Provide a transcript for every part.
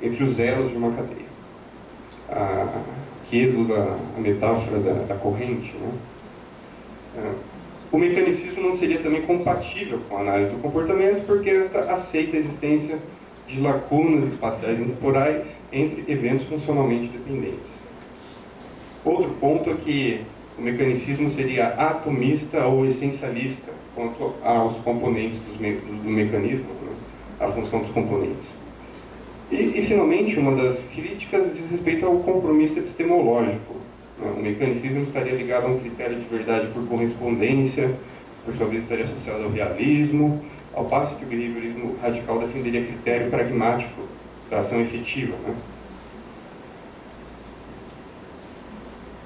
entre os elos de uma cadeia. Keyes usa a metáfora da corrente, né? O mecanicismo não seria também compatível com a análise do comportamento, porque esta aceita a existência de lacunas espaciais e temporais entre eventos funcionalmente dependentes. Outro ponto é que o mecanicismo seria atomista ou essencialista quanto aos componentes do mecanismo, né? A função dos componentes. E, finalmente, uma das críticas diz respeito ao compromisso epistemológico. O mecanicismo estaria ligado a um critério de verdade por correspondência, por sua vez estaria associado ao realismo, ao passo que o behaviorismo radical defenderia critério pragmático da ação efetiva, né?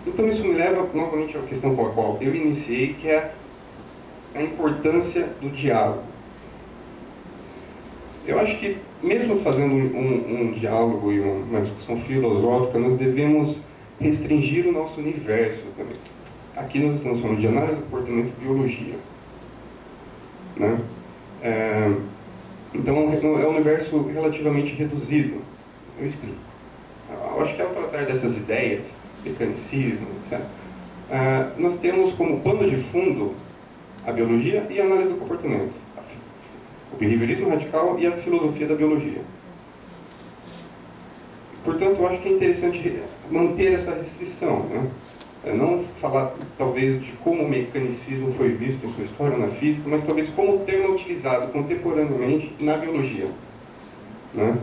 Então isso me leva novamente à questão com a qual eu iniciei, que é a importância do diálogo. Eu acho que, mesmo fazendo um diálogo e uma discussão filosófica, nós devemos restringir o nosso universo também. Aqui nós estamos falando de análise do comportamento e biologia, né? Então é um universo relativamente reduzido. Eu explico. Eu acho que ao tratar dessas ideias, mecanicismo, etc., nós temos como pano de fundo a biologia e a análise do comportamento, o behaviorismo radical e a filosofia da biologia. Portanto, eu acho que é interessante manter essa restrição, né? Não falar, talvez, de como o mecanicismo foi visto em sua história na física, mas talvez como o termo é utilizado contemporaneamente na biologia, né?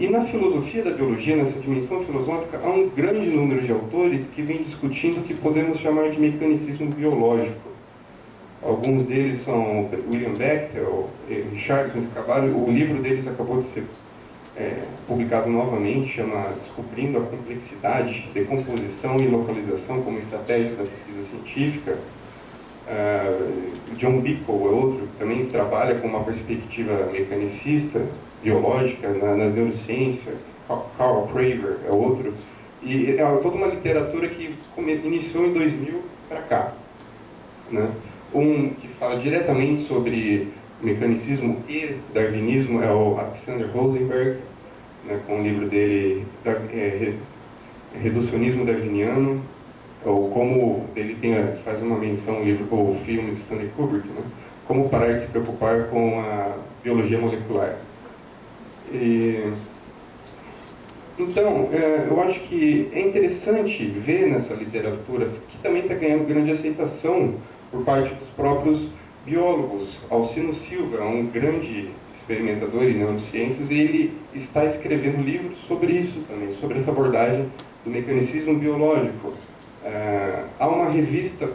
E na filosofia da biologia, nessa dimensão filosófica, há um grande número de autores que vêm discutindo o que podemos chamar de mecanicismo biológico. Alguns deles são William Bechtel, Richardson, que acabaram, o livro deles acabou de ser publicado novamente, chama Descobrindo a Complexidade, Decomposição e Localização como Estratégias da Pesquisa Científica. John Bickle é outro, que também trabalha com uma perspectiva mecanicista, biológica, nas neurociências. Carl Craver é outro. E é toda uma literatura que iniciou em 2000 para cá, né? Um que fala diretamente sobre mecanicismo e darwinismo é o Alexander Rosenberg, né, com o livro dele Reducionismo Darwiniano, ou como ele faz uma menção no livro, o filme de Stanley Kubrick, né, Como Parar de Se Preocupar com a Biologia Molecular. Então, eu acho que é interessante ver nessa literatura, que também está ganhando grande aceitação por parte dos próprios biólogos. Alcino Silva é um grande experimentador em neurociências e ele está escrevendo livros sobre isso também, sobre essa abordagem do mecanicismo biológico. Há uma revista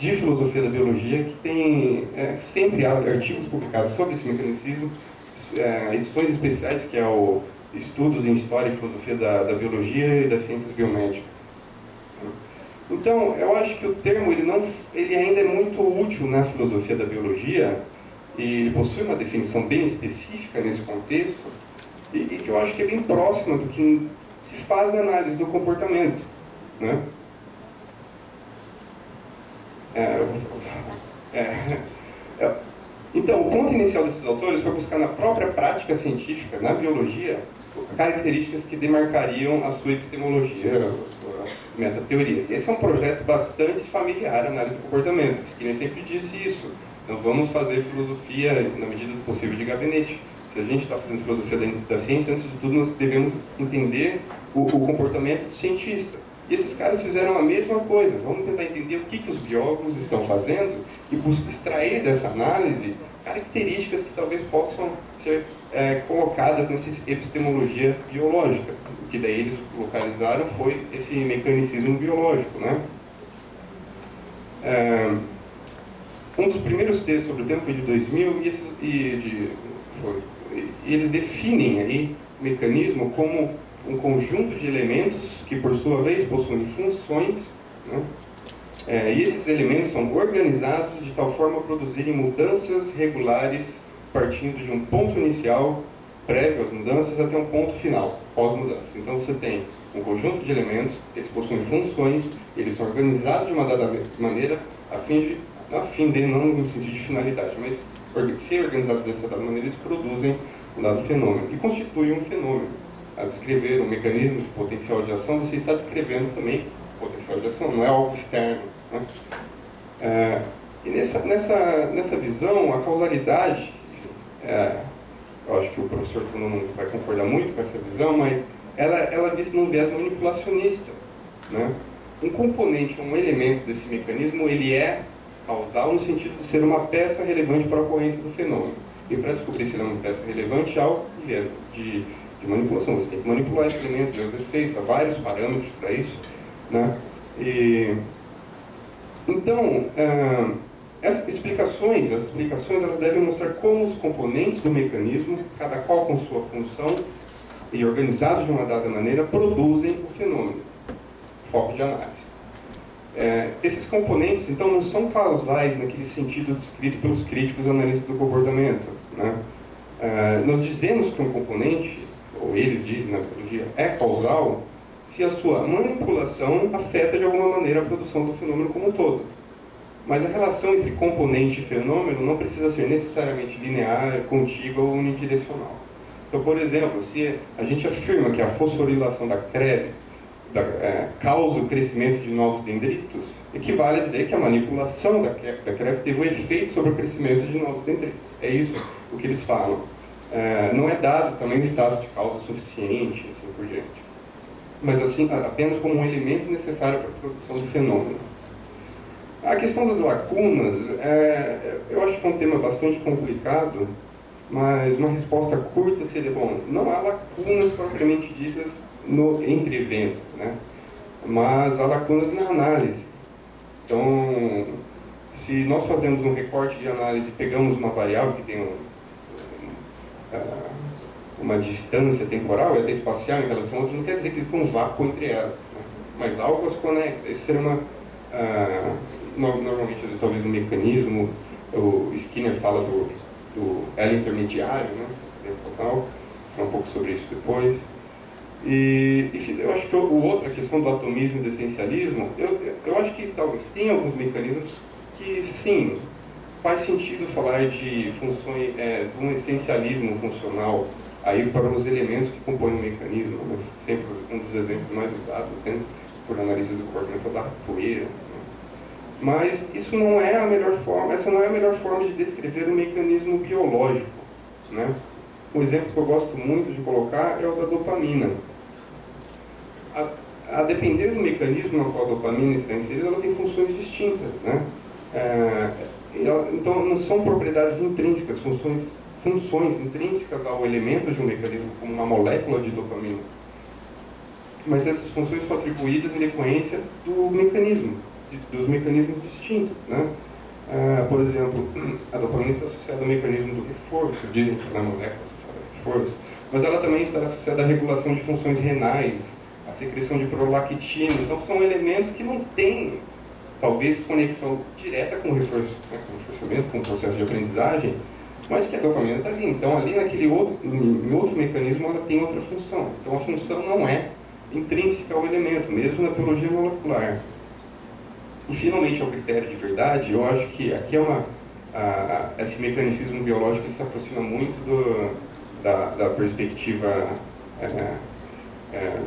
de filosofia da biologia que tem sempre artigos publicados sobre esse mecanismo, edições especiais, que é o Estudos em História e Filosofia da Biologia e das Ciências Biomédicas. Então, eu acho que o termo ele ainda é muito útil na filosofia da biologia, e ele possui uma definição bem específica nesse contexto, e que eu acho que é bem próxima do que se faz na análise do comportamento, né? Então, o ponto inicial desses autores foi buscar na própria prática científica, na biologia, características que demarcariam a sua epistemologia, a sua metateoria. Esse é um projeto bastante familiar, a análise do comportamento. Skinner sempre disse isso. Não vamos fazer filosofia, na medida do possível, de gabinete. Se a gente está fazendo filosofia da ciência, antes de tudo, nós devemos entender o comportamento do cientista. E esses caras fizeram a mesma coisa. Vamos tentar entender o que os biólogos estão fazendo e extrair dessa análise características que talvez possam ser colocadas nessa epistemologia biológica. O que daí eles localizaram foi esse mecanicismo biológico, né? Um dos primeiros textos sobre o tema foi de 2000 e eles definem aí o mecanismo como um conjunto de elementos que, por sua vez, possuem funções, né? E esses elementos são organizados de tal forma a produzirem mudanças regulares partindo de um ponto inicial, prévio às mudanças, até um ponto final, pós-mudança. Então você tem um conjunto de elementos, eles possuem funções, eles são organizados de uma dada maneira, a fim de não no sentido de finalidade, mas se organizados dessa dada maneira, eles produzem um dado fenômeno, que constitui um fenômeno. A descrever um mecanismo de potencial de ação, você está descrevendo também potencial de ação, não é algo externo, né? E nessa visão, a causalidade, eu acho que o professor Tuno não vai concordar muito com essa visão, mas ela diz num viés manipulacionista, né? Um componente, um elemento desse mecanismo, ele é causal no sentido de ser uma peça relevante para a ocorrência do fenômeno. E para descobrir se ele é uma peça relevante, há o viés de manipulação. Você tem que manipular esse elemento, ver os efeitos, há vários parâmetros para isso, né? Então, as explicações elas devem mostrar como os componentes do mecanismo, cada qual com sua função e organizados de uma dada maneira, produzem o fenômeno. Foco de análise. Esses componentes, então, não são causais naquele sentido descrito pelos críticos analistas do comportamento, né? Nós dizemos que um componente, ou eles dizem na psicologia, é causal se a sua manipulação afeta de alguma maneira a produção do fenômeno como um todo. Mas a relação entre componente e fenômeno não precisa ser necessariamente linear, contígua ou unidirecional. Então, por exemplo, se a gente afirma que a fosforilação da CREB causa o crescimento de novos dendritos, equivale a dizer que a manipulação da CREB teve um efeito sobre o crescimento de novos dendritos. É isso o que eles falam. Não é dado também o estado de causa suficiente, assim por diante. Mas assim, apenas como um elemento necessário para a produção do fenômeno. A questão das lacunas, eu acho que é um tema bastante complicado, mas uma resposta curta seria, bom, não há lacunas propriamente ditas entre eventos, né? Mas há lacunas na análise. Então, se nós fazemos um recorte de análise e pegamos uma variável que tem uma distância temporal e até espacial em relação a outra, não quer dizer que existe um vácuo entre elas, né? Mas algo as conecta. Esse seria normalmente, talvez, um mecanismo. O Skinner fala do elo intermediário, né? Fala um pouco sobre isso depois. E eu acho que a questão do atomismo e do essencialismo, eu acho que tem alguns mecanismos que, sim, faz sentido falar de funções, de um essencialismo funcional aí para os elementos que compõem o mecanismo, né? Sempre um dos exemplos mais usados, né, por análise do corpo da poeira. Né? Mas isso não é a melhor forma, essa não é a melhor forma de descrever um mecanismo biológico, né? Um exemplo que eu gosto muito de colocar é o da dopamina. A depender do mecanismo na qual a dopamina está inserida, ela tem funções distintas, né? Então, não são propriedades intrínsecas, funções intrínsecas ao elemento de um mecanismo, como uma molécula de dopamina. Mas essas funções são atribuídas em decorrência do mecanismo, dos mecanismos distintos, né? Por exemplo, a dopamina está associada ao mecanismo do reforço, dizem que é uma molécula associada ao reforço, mas ela também está associada à regulação de funções renais, à secreção de prolactina. Então, são elementos que não têm, talvez, conexão direta com o reforçamento, com o processo de aprendizagem, mas que a dopamina está ali. Então, ali em outro mecanismo, ela tem outra função. Então, a função não é intrínseca ao elemento, mesmo na biologia molecular. E, finalmente, ao critério de verdade, eu acho que aqui esse mecanicismo biológico ele se aproxima muito da perspectiva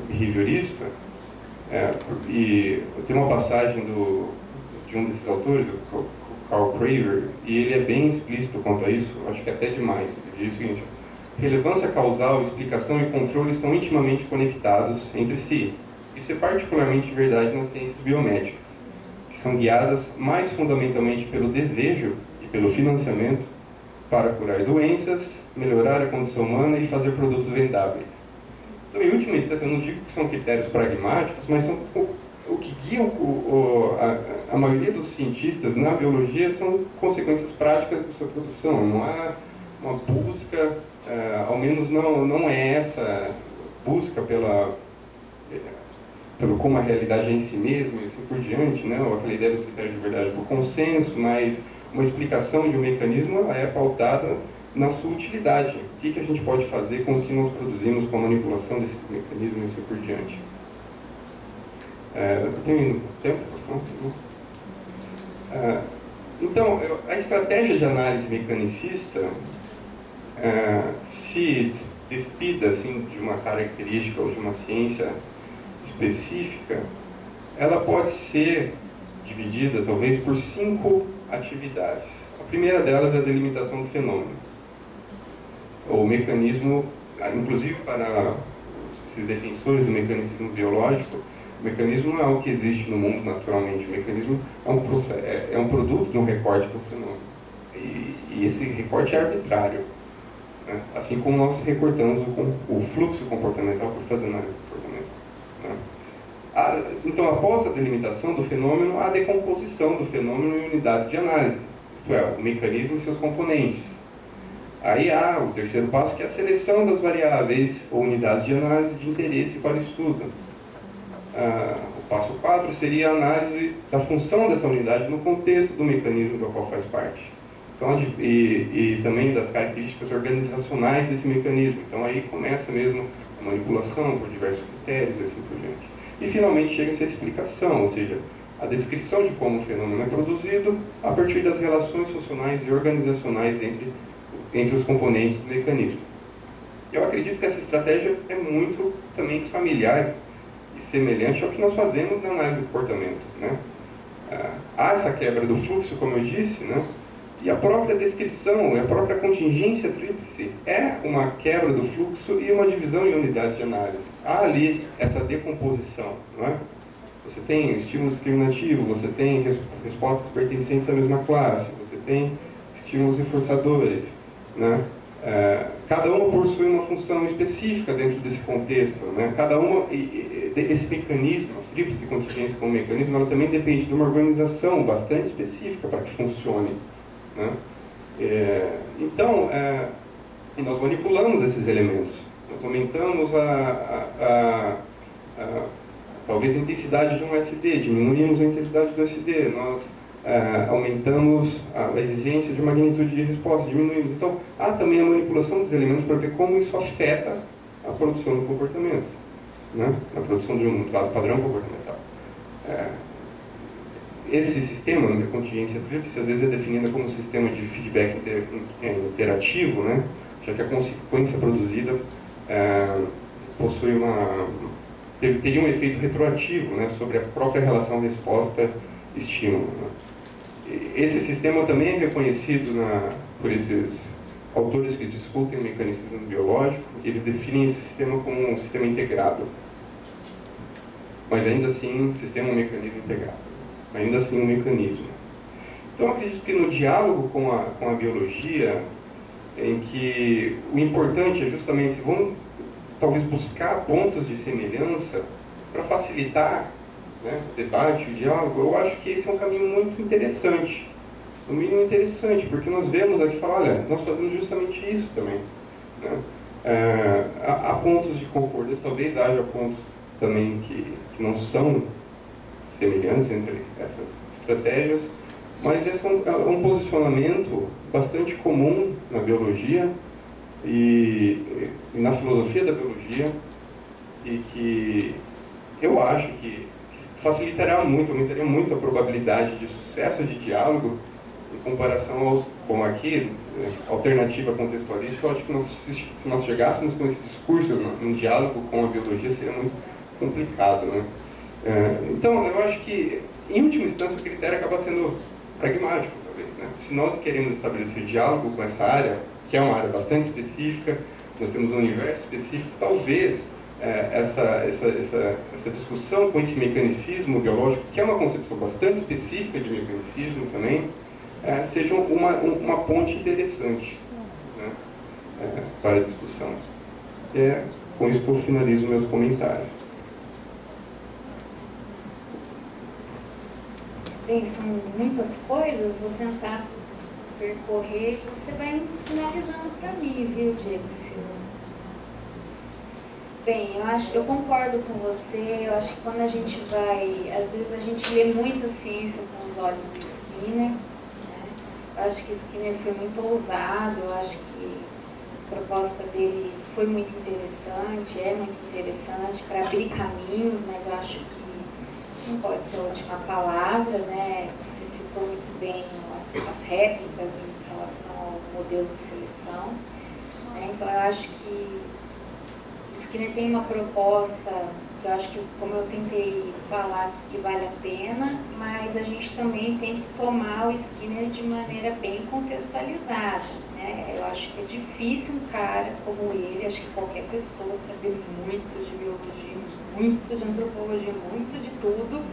behaviorista. E tem uma passagem de um desses autores, o Carl Craver, e ele é bem explícito quanto a isso, acho que até demais. Ele diz o seguinte: relevância causal, explicação e controle estão intimamente conectados entre si. Isso é particularmente verdade nas ciências biomédicas, que são guiadas mais fundamentalmente pelo desejo e pelo financiamento para curar doenças, melhorar a condição humana e fazer produtos vendáveis. Então, em última instância, eu não digo que são critérios pragmáticos, mas são o que guia a maioria dos cientistas na biologia são consequências práticas da sua produção. Não há uma busca, ao menos não é essa busca pelo como a realidade é em si mesma e assim por diante, né? Ou aquela ideia dos critérios de verdade por consenso, mas uma explicação de um mecanismo ela é pautada na sua utilidade. O que a gente pode fazer com o que nós produzimos com a manipulação desse mecanismo e assim por diante. Tem tempo? Então, a estratégia de análise mecanicista, se despida assim, de uma característica ou de uma ciência específica, ela pode ser dividida, talvez, por 5 atividades. A primeira delas é a delimitação do fenômeno. O mecanismo, inclusive para esses defensores do mecanismo biológico, o mecanismo não é algo que existe no mundo naturalmente. O mecanismo é um produto de um recorte do fenômeno. E esse recorte é arbitrário. Né? Assim como nós recortamos o fluxo comportamental por fazer análise do comportamento. Né? Então, após a delimitação do fenômeno, há a decomposição do fenômeno em unidades de análise. Isto é, o mecanismo e seus componentes. Aí há o terceiro passo, que é a seleção das variáveis ou unidades de análise de interesse para o estudo. O passo 4 seria a análise da função dessa unidade no contexto do mecanismo do qual faz parte. Então, e também das características organizacionais desse mecanismo. Então aí começa mesmo a manipulação por diversos critérios e assim por diante. E finalmente chega-se a explicação, ou seja, a descrição de como o fenômeno é produzido a partir das relações funcionais e organizacionais entre os componentes do mecanismo. Eu acredito que essa estratégia é muito também familiar e semelhante ao que nós fazemos na análise do comportamento. Né? Há essa quebra do fluxo, como eu disse, né? E a própria descrição, a própria contingência tríplice é uma quebra do fluxo e uma divisão em unidades de análise. Há ali essa decomposição. Não é? Você tem estímulo discriminativo, você tem respostas pertencentes à mesma classe, você tem estímulos reforçadores. Né? Cada uma possui uma função específica dentro desse contexto. Né? Cada uma, esse mecanismo, a tríplice contingência como mecanismo, ela também depende de uma organização bastante específica para que funcione. Né? Então, nós manipulamos esses elementos. Nós aumentamos talvez a intensidade de um SD, diminuímos a intensidade do SD, nós aumentamos a exigência de magnitude de resposta, diminuímos. Então, há também a manipulação dos elementos para ver como isso afeta a produção do comportamento, né? A produção de um dado padrão comportamental. Esse sistema de contingência tríplice às vezes é definido como um sistema de feedback interativo, né? Já que a consequência produzida possui teria um efeito retroativo, né, sobre a própria relação resposta-estímulo. Né? Esse sistema também é reconhecido por esses autores que discutem o mecanismo biológico, e eles definem esse sistema como um sistema integrado. Mas ainda assim, sistema é um mecanismo integrado. Ainda assim, um mecanismo. Então, eu acredito que no diálogo com a biologia, em que o importante é justamente, vamos talvez buscar pontos de semelhança para facilitar, né, o debate, o diálogo. Eu acho que esse é um caminho muito interessante. No mínimo interessante, porque nós vemos aqui e falamos, olha, nós fazemos justamente isso também. Né? Há pontos de concordância, talvez haja pontos também que não são semelhantes entre essas estratégias, mas esse é um posicionamento bastante comum na biologia e na filosofia da biologia, e que eu acho que facilitará muito, aumentaria muito a probabilidade de sucesso de diálogo em comparação aos, bom, aqui, alternativa contextualista. Eu acho que se nós chegássemos com esse discurso num diálogo com a biologia, seria muito complicado, né? Então, eu acho que, em última instância, o critério acaba sendo pragmático, talvez, né? Se nós queremos estabelecer diálogo com essa área, que é uma área bastante específica, nós temos um universo específico, talvez essa discussão com esse mecanicismo biológico, que é uma concepção bastante específica de mecanicismo também, seja uma ponte interessante, né, para a discussão. Com isso que eu finalizo meus comentários. Bem, são muitas coisas, vou tentar percorrer, você vai sinalizando para mim, viu, Diego Silva? Bem, eu concordo com você. Eu acho que quando a gente vai, às vezes a gente lê muito a ciência com os olhos do Skinner, né? Eu acho que Skinner foi muito ousado, eu acho que a proposta dele foi muito interessante, é muito interessante para abrir caminhos, mas eu acho que não pode ser a última palavra, né? Você citou muito bem a as réplicas em relação ao modelo de seleção. Né? Então, eu acho que Skinner tem uma proposta, que eu acho que, como eu tentei falar, que vale a pena, mas a gente também tem que tomar o Skinner de maneira bem contextualizada. Né? Eu acho que é difícil um cara como ele, acho que qualquer pessoa, saber muito de biologia, muito de antropologia, muito de tudo,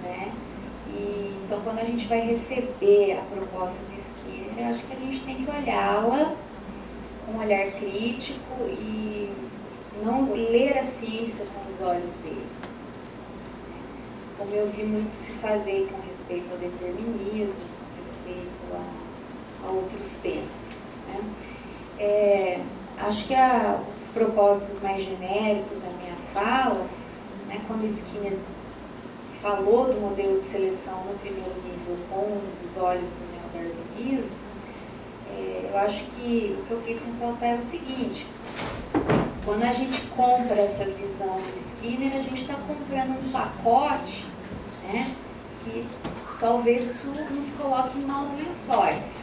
né? E, então, quando a gente vai receber a proposta do Skinner, eu acho que a gente tem que olhá-la com um olhar crítico e não ler a ciência com os olhos dele. Como eu vi muito se fazer com respeito ao determinismo, com respeito a outros temas. Né? Acho que os propósitos mais genéricos da minha fala, né, quando Skinner falou do modelo de seleção no primeiro nível com os olhos do neodarwinismo, eu acho que o que eu quis ressaltar é o seguinte: quando a gente compra essa visão do Skinner, a gente está comprando um pacote, né, que talvez isso nos coloque em maus lençóis.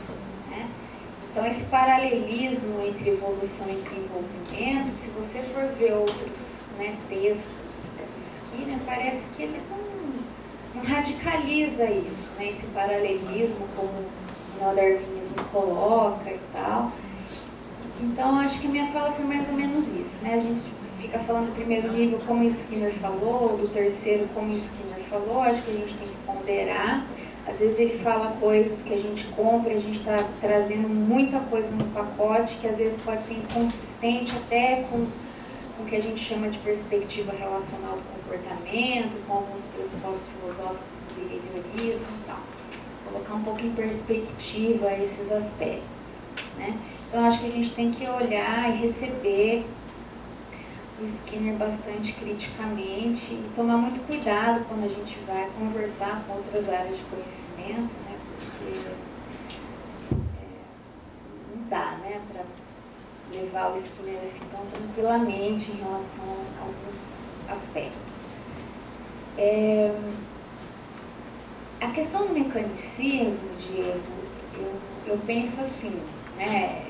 Né? Então, esse paralelismo entre evolução e desenvolvimento, se você for ver outros, né, textos do Skinner, parece que ele não radicaliza isso, né, esse paralelismo como o neodarwinismo coloca e tal. Então, acho que a minha fala foi mais ou menos isso, né? A gente fica falando do primeiro nível como o Skinner falou, do terceiro como o Skinner falou, acho que a gente tem que ponderar. Às vezes ele fala coisas que a gente compra, a gente está trazendo muita coisa no pacote, que às vezes pode ser inconsistente até com o que a gente chama de perspectiva relacional do comportamento, com alguns pressupostos filosóficos do behaviorismo e tal. Colocar um pouco em perspectiva esses aspectos, né? Então, acho que a gente tem que olhar e receber o Skinner bastante criticamente e tomar muito cuidado quando a gente vai conversar com outras áreas de conhecimento, né? Porque não dá, né, para levar o Skinner assim tão tranquilamente em relação a alguns aspectos. A questão do mecanicismo, Diego, eu penso assim, né?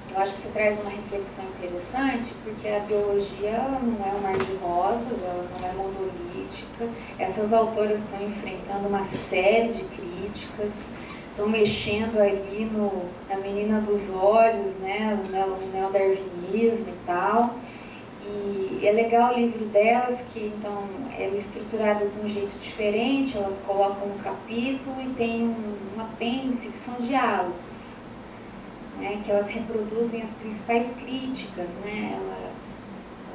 Eu acho que você traz uma reflexão interessante, porque a biologia ela não é um mar de rosas, ela não é monolítica. Essas autoras estão enfrentando uma série de críticas, estão mexendo ali na menina dos olhos, né, no neodarwinismo e tal. E é legal o livro delas, que então ela é estruturada de um jeito diferente, elas colocam um capítulo e tem um apêndice que são diálogos. Né, que elas reproduzem as principais críticas, né, elas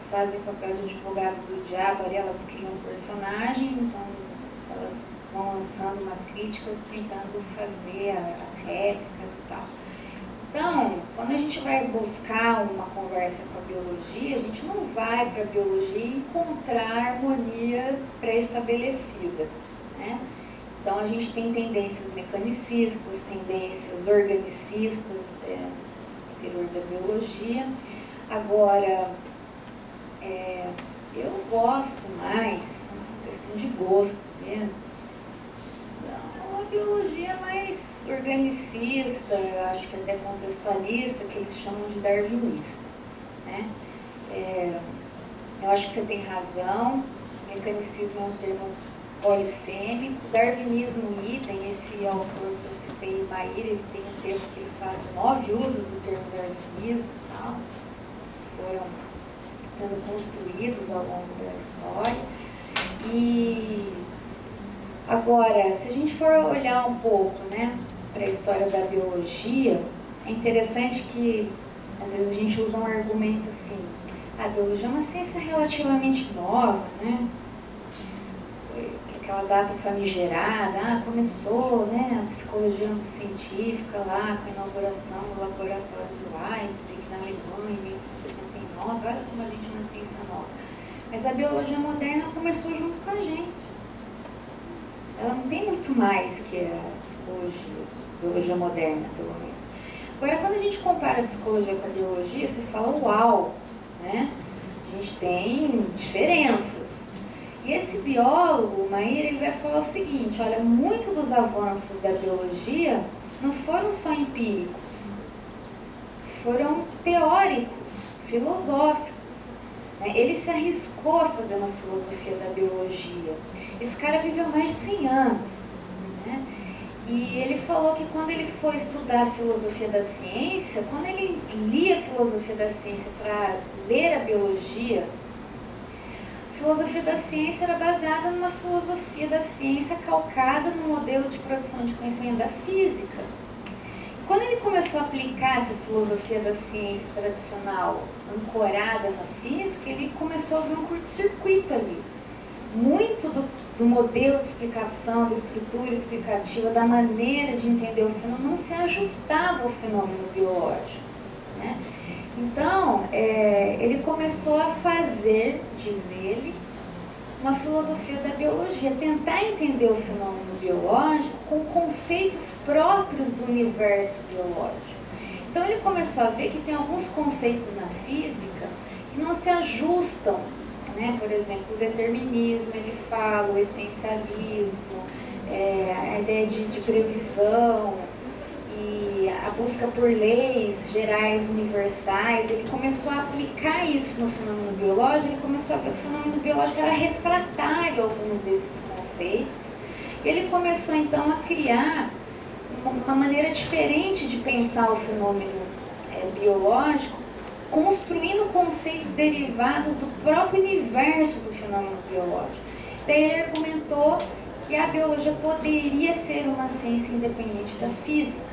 fazem o papel de advogado do diabo, ali elas criam um personagem, então elas vão lançando umas críticas, tentando fazer as réplicas e tal. Então, quando a gente vai buscar uma conversa com a biologia, a gente não vai para a biologia encontrar harmonia pré-estabelecida, né? Então, a gente tem tendências mecanicistas, tendências organicistas, no interior da biologia. Agora, eu gosto mais, questão de gosto mesmo, uma biologia mais organicista, eu acho que até contextualista, que eles chamam de darwinista. Né? Eu acho que você tem razão, mecanicismo é um termo polissêmico, darwinismo idem, esse autor que eu citei, Maíra, ele tem um termo que ele faz 9 usos do termo darwinismo e tal, foram sendo construídos ao longo da história. E agora, se a gente for olhar um pouco, né, para a história da biologia, é interessante que às vezes a gente usa um argumento assim: a biologia é uma ciência relativamente nova, né? Aquela data famigerada, começou, né, a psicologia científica lá, com a inauguração do laboratório de Leipzig, na Alemanha, em 1979, olha como a gente é uma ciência nova. Mas a biologia moderna começou junto com a gente. Ela não tem muito mais que a psicologia, a biologia moderna, pelo menos. Agora, quando a gente compara a psicologia com a biologia, você fala, uau, né? A gente tem diferenças. E esse biólogo, Maíra, ele vai falar o seguinte, olha, muito dos avanços da biologia não foram só empíricos, foram teóricos, filosóficos. Né? Ele se arriscou a fazer uma filosofia da biologia. Esse cara viveu mais de 100 anos. Né? E ele falou que quando ele foi estudar a filosofia da ciência, quando ele lia a filosofia da ciência para ler a biologia, a filosofia da ciência era baseada numa filosofia da ciência calcada no modelo de produção de conhecimento da física. Quando ele começou a aplicar essa filosofia da ciência tradicional ancorada na física, ele começou a ver um curto-circuito ali. Muito do modelo de explicação, da estrutura explicativa, da maneira de entender o fenômeno não se ajustava ao fenômeno biológico. Né? Então, ele começou a fazer, diz ele, uma filosofia da biologia, tentar entender o fenômeno biológico com conceitos próprios do universo biológico. Então ele começou a ver que tem alguns conceitos na física que não se ajustam, né? Por exemplo, o determinismo, ele fala, o essencialismo, a ideia de previsão e a busca por leis gerais universais. Ele começou a aplicar isso no fenômeno biológico, ele começou a ver que o fenômeno biológico era refratário a alguns desses conceitos. E ele começou então a criar uma maneira diferente de pensar o fenômeno biológico, construindo conceitos derivados do próprio universo do fenômeno biológico. Daí ele argumentou que a biologia poderia ser uma ciência independente da física.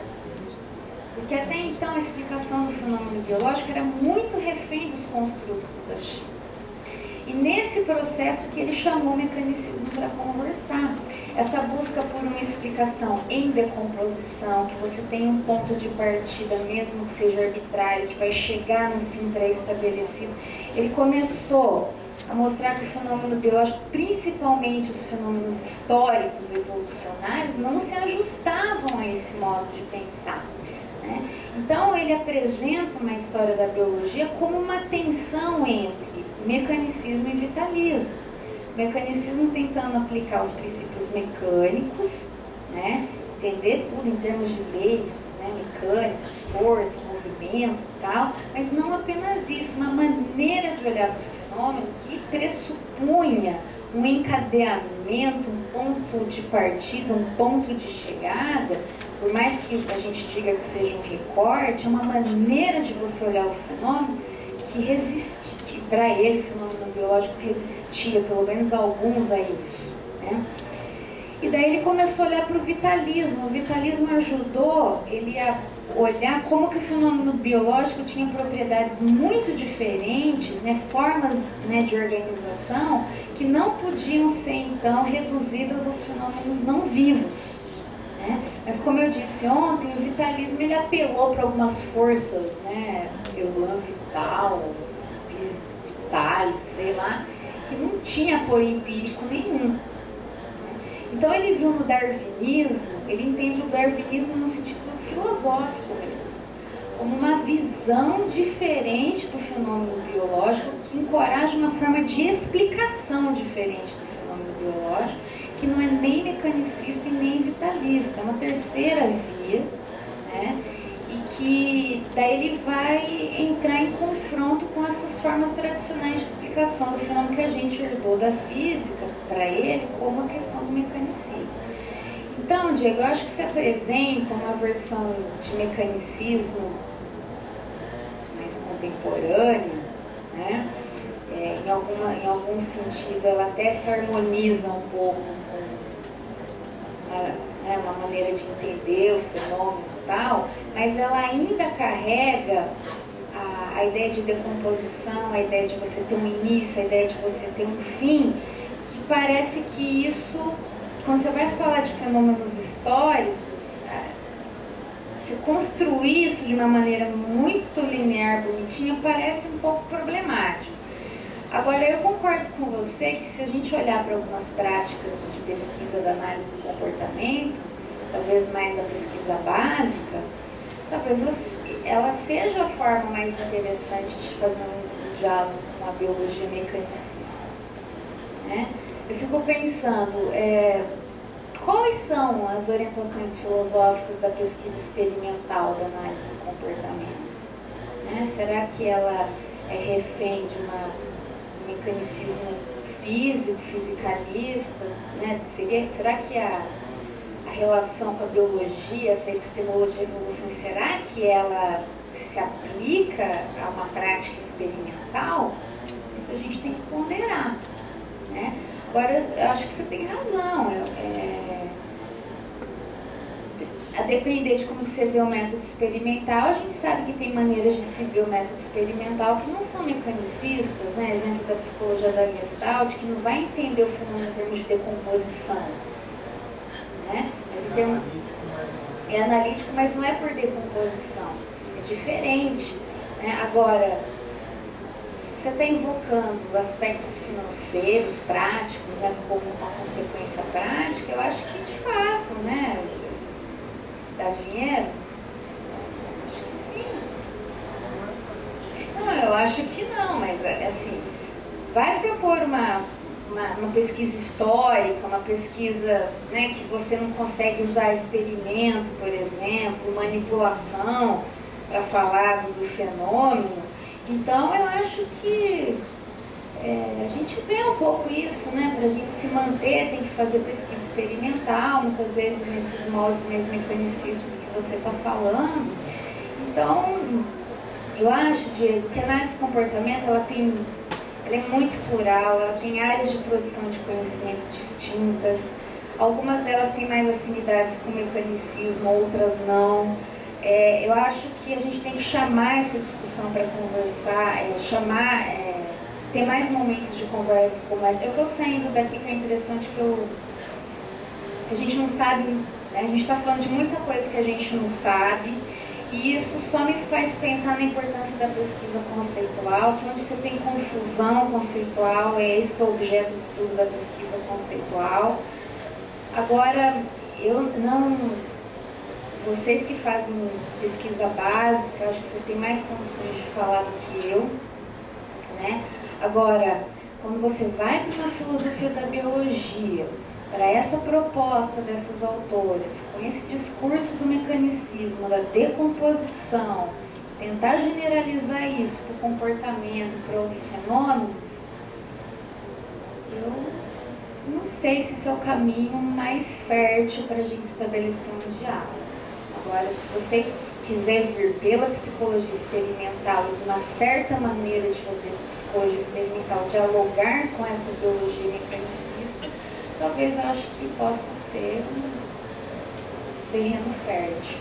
Porque até então a explicação do fenômeno biológico era muito refém dos construtos da física. E nesse processo que ele chamou o mecanicismo para conversar. Essa busca por uma explicação em decomposição, que você tem um ponto de partida, mesmo que seja arbitrário, que vai chegar num fim pré-estabelecido. Ele começou a mostrar que o fenômeno biológico, principalmente os fenômenos históricos, evolucionários, não se ajustavam a esse modo de pensar. Né? Então ele apresenta uma história da biologia como uma tensão entre mecanicismo e vitalismo. Mecanicismo tentando aplicar os princípios mecânicos, né? Entender tudo em termos de leis, né? Mecânicas, força, movimento e tal, mas não apenas isso, uma maneira de olhar para o fenômeno que pressupunha um encadeamento, um ponto de partida, um ponto de chegada. Por mais que a gente diga que seja um recorte, é uma maneira de você olhar o fenômeno que resiste, que para ele o fenômeno biológico resistia, pelo menos alguns a isso. Né? E daí ele começou a olhar para o vitalismo. O vitalismo ajudou ele a olhar como que o fenômeno biológico tinha propriedades muito diferentes, né, formas, né, de organização que não podiam ser então reduzidas aos fenômenos não vivos. Né? Mas como eu disse ontem, o vitalismo ele apelou para algumas forças, né, elan vital, vitalis, sei lá, que não tinha apoio empírico nenhum. Então ele viu no darwinismo, ele entende o darwinismo no sentido filosófico mesmo, como uma visão diferente do fenômeno biológico que encoraja uma forma de explicação diferente do fenômeno biológico, que não é nem mecanicista e nem vitalista, é uma terceira via, né? E que daí ele vai entrar em confronto com essas formas tradicionais de explicação do fenômeno que a gente herdou da física, para ele, como a questão do mecanicismo. Então, Diego, eu acho que se apresenta uma versão de mecanicismo mais contemporânea, né? Em algum sentido, ela até se harmoniza um pouco com uma maneira de entender o fenômeno e tal, mas ela ainda carrega a ideia de decomposição, a ideia de você ter um início, a ideia de você ter um fim, que parece que isso, quando você vai falar de fenômenos históricos, se construir isso de uma maneira muito linear, bonitinha, parece um pouco problemático. Agora, eu concordo com você que se a gente olhar para algumas práticas de pesquisa da análise do comportamento, talvez mais a pesquisa básica, talvez ela seja a forma mais interessante de fazer um diálogo com a biologia mecanicista. Né? eu fico pensando, quais são as orientações filosóficas da pesquisa experimental da análise do comportamento? Né? Será que ela é refém de um mecanicismo físico, fisicalista? Né? Será que a relação com a biologia, essa epistemologia de evolução, será que ela se aplica a uma prática experimental? Isso a gente tem que ponderar. Né? Agora, eu acho que você tem razão. A depender de como você vê o método experimental, a gente sabe que tem maneiras de se ver o método experimental que não são mecanicistas, né? Exemplo da psicologia da Gestalt, que não vai entender o fenômeno em termos de decomposição. Né? É analítico, mas não é por decomposição. É diferente. Né? Agora, você está invocando aspectos financeiros, práticos, né, como uma consequência prática, eu acho que de fato, né? Dá dinheiro? Acho que sim. Não, eu acho que não, mas assim, vai propor uma pesquisa histórica, uma pesquisa, né, que você não consegue usar experimento, por exemplo, manipulação para falar do fenômeno. Então eu acho que a gente vê um pouco isso, né? Para a gente se manter, tem que fazer pesquisa experimental, muitas vezes nesses moldes mais mecanicistas que você está falando. Então, eu acho, Diego, que a análise do comportamento ela é muito plural, ela tem áreas de produção de conhecimento distintas. Algumas delas têm mais afinidades com o mecanicismo, outras não. Eu acho que a gente tem que chamar essa discussão para conversar, ter mais momentos de conversa como essa. Eu estou saindo daqui com a impressão de que a gente não sabe, né? A gente está falando de muita coisa que a gente não sabe, e isso só me faz pensar na importância da pesquisa conceitual, que onde você tem confusão conceitual, é esse que é o objeto de estudo da pesquisa conceitual. Agora, vocês que fazem pesquisa básica, eu acho que vocês têm mais condições de falar do que eu, né? Agora, quando você vai para uma filosofia da biologia, para essa proposta dessas autoras, com esse discurso do mecanicismo, da decomposição, tentar generalizar isso para o comportamento, para os fenômenos, eu não sei se esse é o caminho mais fértil para a gente estabelecer um diálogo. Agora, se você quiser vir pela psicologia experimental e de uma certa maneira de fazer psicologia experimental, dialogar com essa biologia mecanicista, talvez eu acho que possa ser um terreno fértil.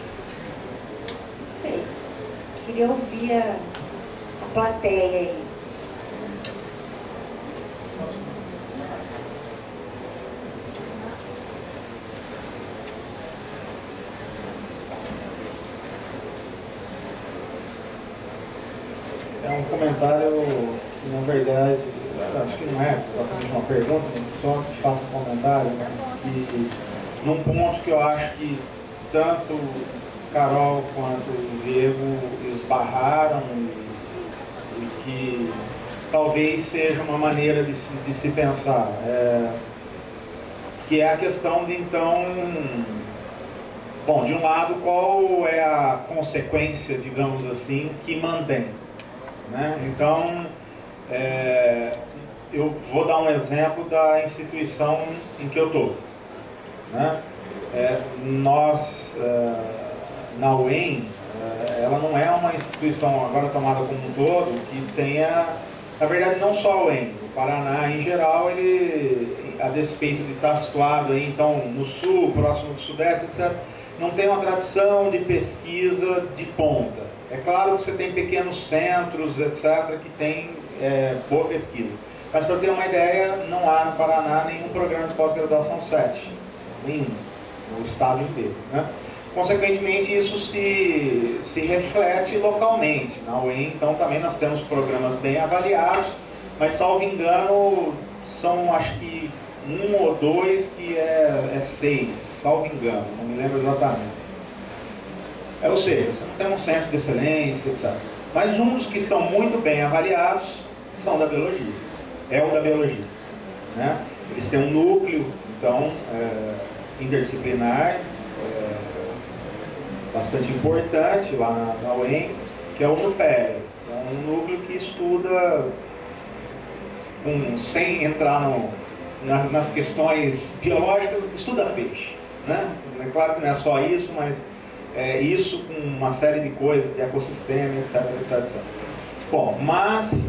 Não sei. Queria ouvir a plateia aí. É um comentário que, na verdade, acho que não é exatamente uma pergunta, só que faço um comentário, né? E num ponto que eu acho que tanto Carol quanto o Diego esbarraram e que talvez seja uma maneira de se pensar, que é a questão de, então, bom, de um lado, qual é a consequência, digamos assim, que mantém? Né? Então, eu vou dar um exemplo da instituição em que eu estou. Né? Nós, na UEM, ela não é uma instituição agora tomada como um todo que tenha, na verdade não só a UEM, o Paraná em geral, ele, a despeito de estar situado aí, então, no sul, próximo do sudeste, etc., não tem uma tradição de pesquisa de ponta. É claro que você tem pequenos centros, etc., que tem boa pesquisa. Mas, para ter uma ideia, não há no Paraná nenhum programa de pós-graduação 7. Nenhum. No estado inteiro. Né? Consequentemente, isso se reflete localmente. Na UEM, então, também nós temos programas bem avaliados, mas, salvo engano, são, acho que, 1 ou 2 que é 6, salvo engano, não me lembro exatamente. Ou seja, você não tem um centro de excelência, etc. Mas uns que são muito bem avaliados são da biologia. É o da biologia. Né? Eles têm um núcleo, então, interdisciplinar, bastante importante lá na UEM, que é o NUPEG. É um núcleo que estuda, sem entrar nas questões biológicas, estuda peixe. Né? É claro que não é só isso, mas isso com uma série de coisas, de ecossistema, etc. Bom, mas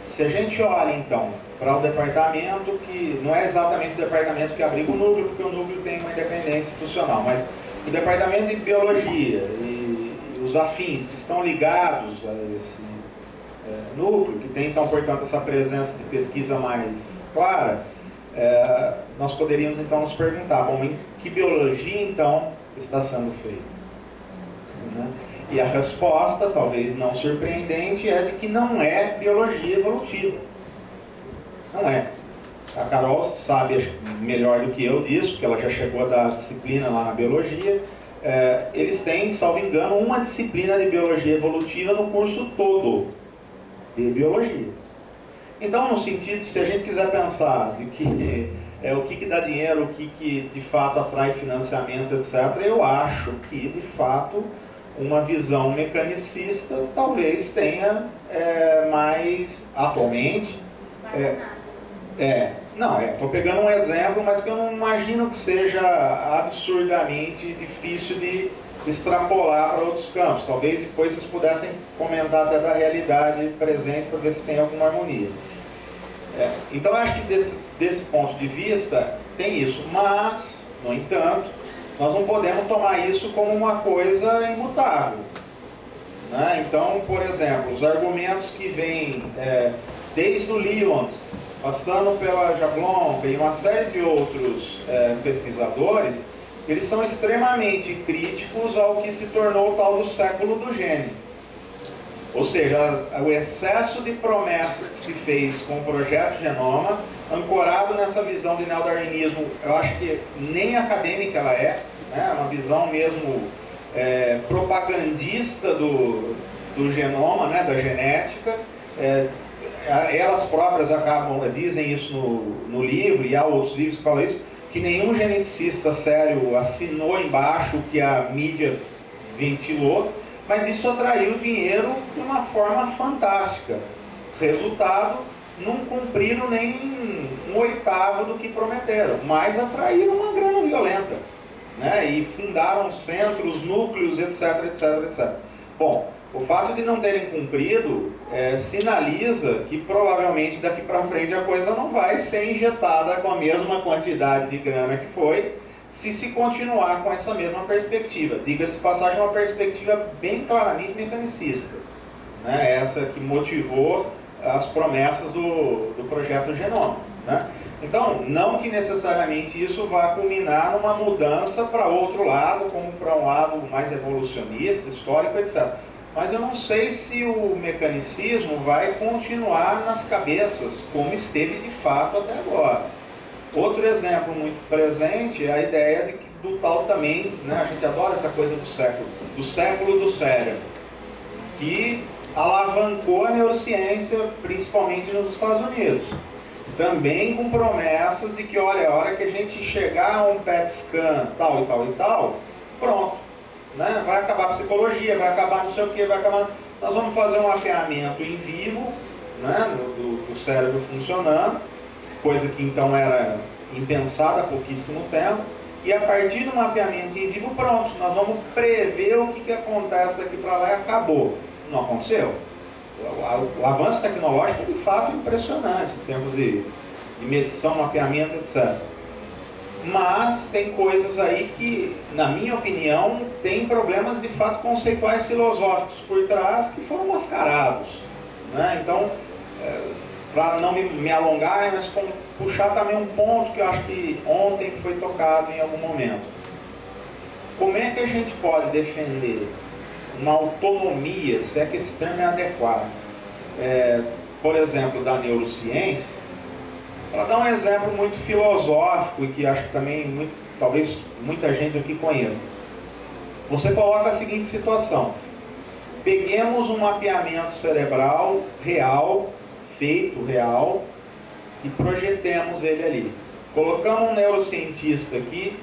se a gente olha então para o departamento, que não é exatamente o departamento que abriga o núcleo, porque o núcleo tem uma independência institucional, mas o departamento de biologia e os afins que estão ligados a esse núcleo, que tem então, portanto, essa presença de pesquisa mais clara, nós poderíamos então nos perguntar, bom, em que biologia então está sendo feita? Né? E a resposta, talvez não surpreendente, é de que não é biologia evolutiva. Não é. A Carol sabe melhor do que eu disso, porque ela já chegou a dar disciplina lá na biologia. Eles têm, salvo engano, uma disciplina de biologia evolutiva no curso todo de biologia. Então, no sentido, se a gente quiser pensar de que o que dá dinheiro, o que de fato atrai financiamento, etc., eu acho que, de fato, uma visão mecanicista talvez tenha mais atualmente. Estou pegando um exemplo, mas que eu não imagino que seja absurdamente difícil de extrapolar para outros campos. Talvez depois vocês pudessem comentar até da realidade presente para ver se tem alguma harmonia. Então eu acho que desse ponto de vista tem isso, mas, no entanto, nós não podemos tomar isso como uma coisa imutável. Né? Então, por exemplo, os argumentos que vêm desde o Lewand, passando pela Jablon e uma série de outros pesquisadores, eles são extremamente críticos ao que se tornou o tal do século do gene. Ou seja, o excesso de promessas que se fez com o projeto Genoma, ancorado nessa visão de neodarwinismo, eu acho que nem acadêmica ela né? Uma visão mesmo propagandista do genoma, né? Da genética. Elas próprias dizem isso no livro, e há outros livros que falam isso, que nenhum geneticista sério assinou embaixo o que a mídia ventilou, mas isso atraiu dinheiro de uma forma fantástica. Resultado, não cumpriram nem 1/8 do que prometeram, mas atraíram uma grana violenta. Né? E fundaram centros, núcleos, etc. Bom, o fato de não terem cumprido sinaliza que provavelmente daqui para frente a coisa não vai ser injetada com a mesma quantidade de grana que foi, se continuar com essa mesma perspectiva. Diga-se passagem, uma perspectiva bem claramente mecanicista. Né? Essa que motivou as promessas do projeto Genoma. Né? Então, não que necessariamente isso vá culminar numa mudança para outro lado, como para um lado mais evolucionista, histórico, etc. Mas eu não sei se o mecanicismo vai continuar nas cabeças, como esteve de fato até agora. Outro exemplo muito presente é a ideia do tal também, né, a gente adora essa coisa do século do cérebro, que alavancou a neurociência, principalmente nos Estados Unidos. Também com promessas de que, olha, a hora que a gente chegar a um PET scan tal e tal, pronto. Né? Vai acabar a psicologia, vai acabar não sei o que, vai acabar... Nós vamos fazer um mapeamento em vivo, né, do cérebro funcionando, coisa que então era impensada há pouquíssimo tempo, e a partir do mapeamento em vivo, pronto, nós vamos prever o que acontece daqui para lá e acabou. Não aconteceu? O avanço tecnológico é de fato impressionante em termos de medição, mapeamento, etc. Mas tem coisas aí que, na minha opinião, tem problemas de fato conceituais filosóficos por trás que foram mascarados. Né? Então, para não me alongar, mas puxar também um ponto que eu acho que ontem foi tocado em algum momento. Como é que a gente pode defender uma autonomia, se é que esse termo é adequado, por exemplo, da neurociência, para dar um exemplo muito filosófico e que acho que também, talvez muita gente aqui conheça. Você coloca a seguinte situação: peguemos um mapeamento cerebral real, feito real, e projetemos ele ali. Colocamos um neurocientista aqui,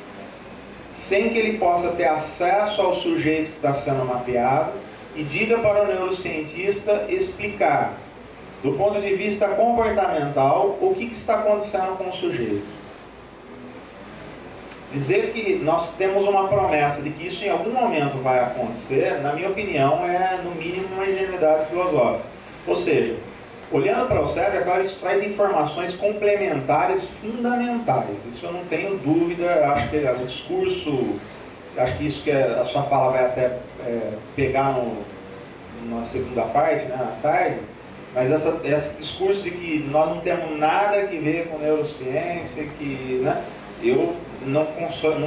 sem que ele possa ter acesso ao sujeito que está sendo mapeado, e diga para o neurocientista explicar, do ponto de vista comportamental, o que está acontecendo com o sujeito. Dizer que nós temos uma promessa de que isso em algum momento vai acontecer, na minha opinião, é no mínimo uma ingenuidade filosófica. Ou seja, olhando para o cérebro, é claro, isso traz informações complementares fundamentais. Isso eu não tenho dúvida, acho que o discurso, acho que isso que a sua fala vai até pegar na segunda parte, né, à tarde, mas esse discurso de que nós não temos nada a ver com neurociência, que, né, eu não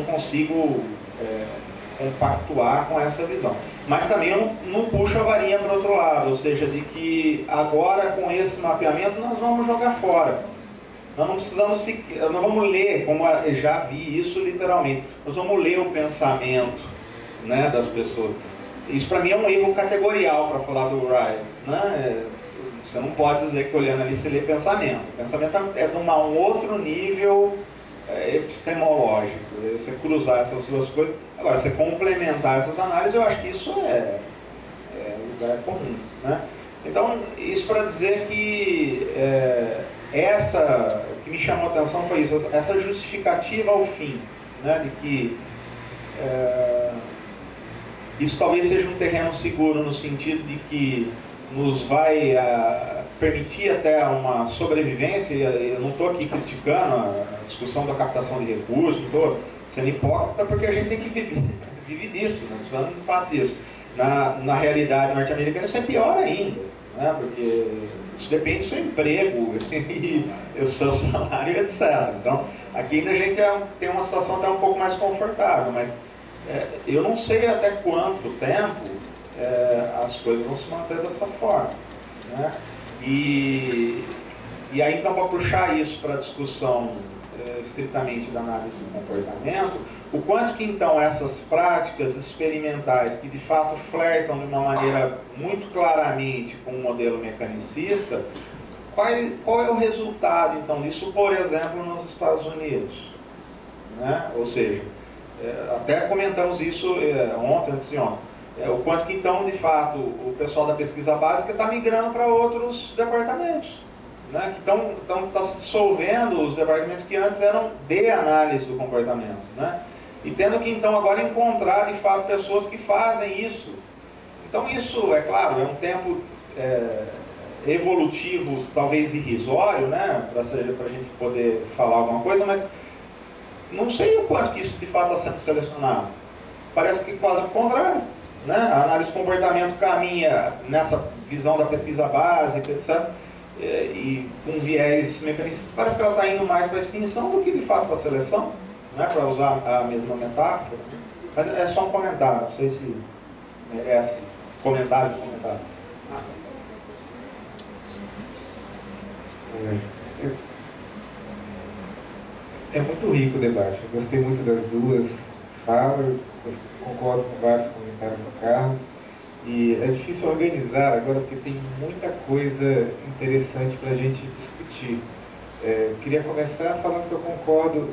consigo compactuar com essa visão. Mas também eu não puxo a varinha para o outro lado, ou seja, de que agora com esse mapeamento nós vamos jogar fora. Nós não precisamos, não vamos ler, como eu já vi isso literalmente, nós vamos ler o pensamento, né, das pessoas. Isso para mim é um erro categorial, para falar do Ryan, né? Você não pode dizer que olhando ali você lê pensamento. O pensamento é de um outro nível epistemológico. Você cruzar essas duas coisas. Agora, você complementar essas análises, eu acho que isso é lugar comum, né? Então, isso para dizer que o que me chamou a atenção foi isso, essa justificativa ao fim, né, de que isso talvez seja um terreno seguro no sentido de que nos vai permitir até uma sobrevivência. Eu não estou aqui criticando a discussão da captação de recursos, não estou sendo hipócrita, porque a gente tem que viver disso, não precisamos de fato disso. Na realidade norte-americana isso é pior ainda, né? Porque isso depende do seu emprego e o seu salário, etc. Então, aqui ainda a gente tem uma situação até um pouco mais confortável, mas eu não sei até quanto tempo as coisas vão se manter dessa forma, né? E aí, então, para puxar isso para a discussão estritamente da análise do comportamento, o quanto que então essas práticas experimentais que de fato flertam de uma maneira muito claramente com o modelo mecanicista, qual é o resultado então disso, por exemplo, nos Estados Unidos, né? Ou seja, até comentamos isso ontem, antes de ontem, o quanto que então de fato o pessoal da pesquisa básica está migrando para outros departamentos, né? Então está se dissolvendo os departamentos que antes eram de análise do comportamento, né? E tendo que então agora encontrar de fato pessoas que fazem isso. Então isso, é claro, é um tempo evolutivo, talvez irrisório, né, para a gente poder falar alguma coisa, mas não sei o quanto que isso de fato está sendo selecionado. Parece que quase o contrário, né? A análise do comportamento caminha nessa visão da pesquisa básica, etc., e com viés mecanicista, parece que ela está indo mais para a extinção do que de fato para a seleção, né, para usar a mesma metáfora. Mas é só um comentário, não sei se merece comentário de comentário. É muito rico o debate. Eu gostei muito das duas falas, concordo com vários comentários do Carlos. E é difícil organizar agora porque tem muita coisa interessante para a gente discutir. Queria começar falando que eu concordo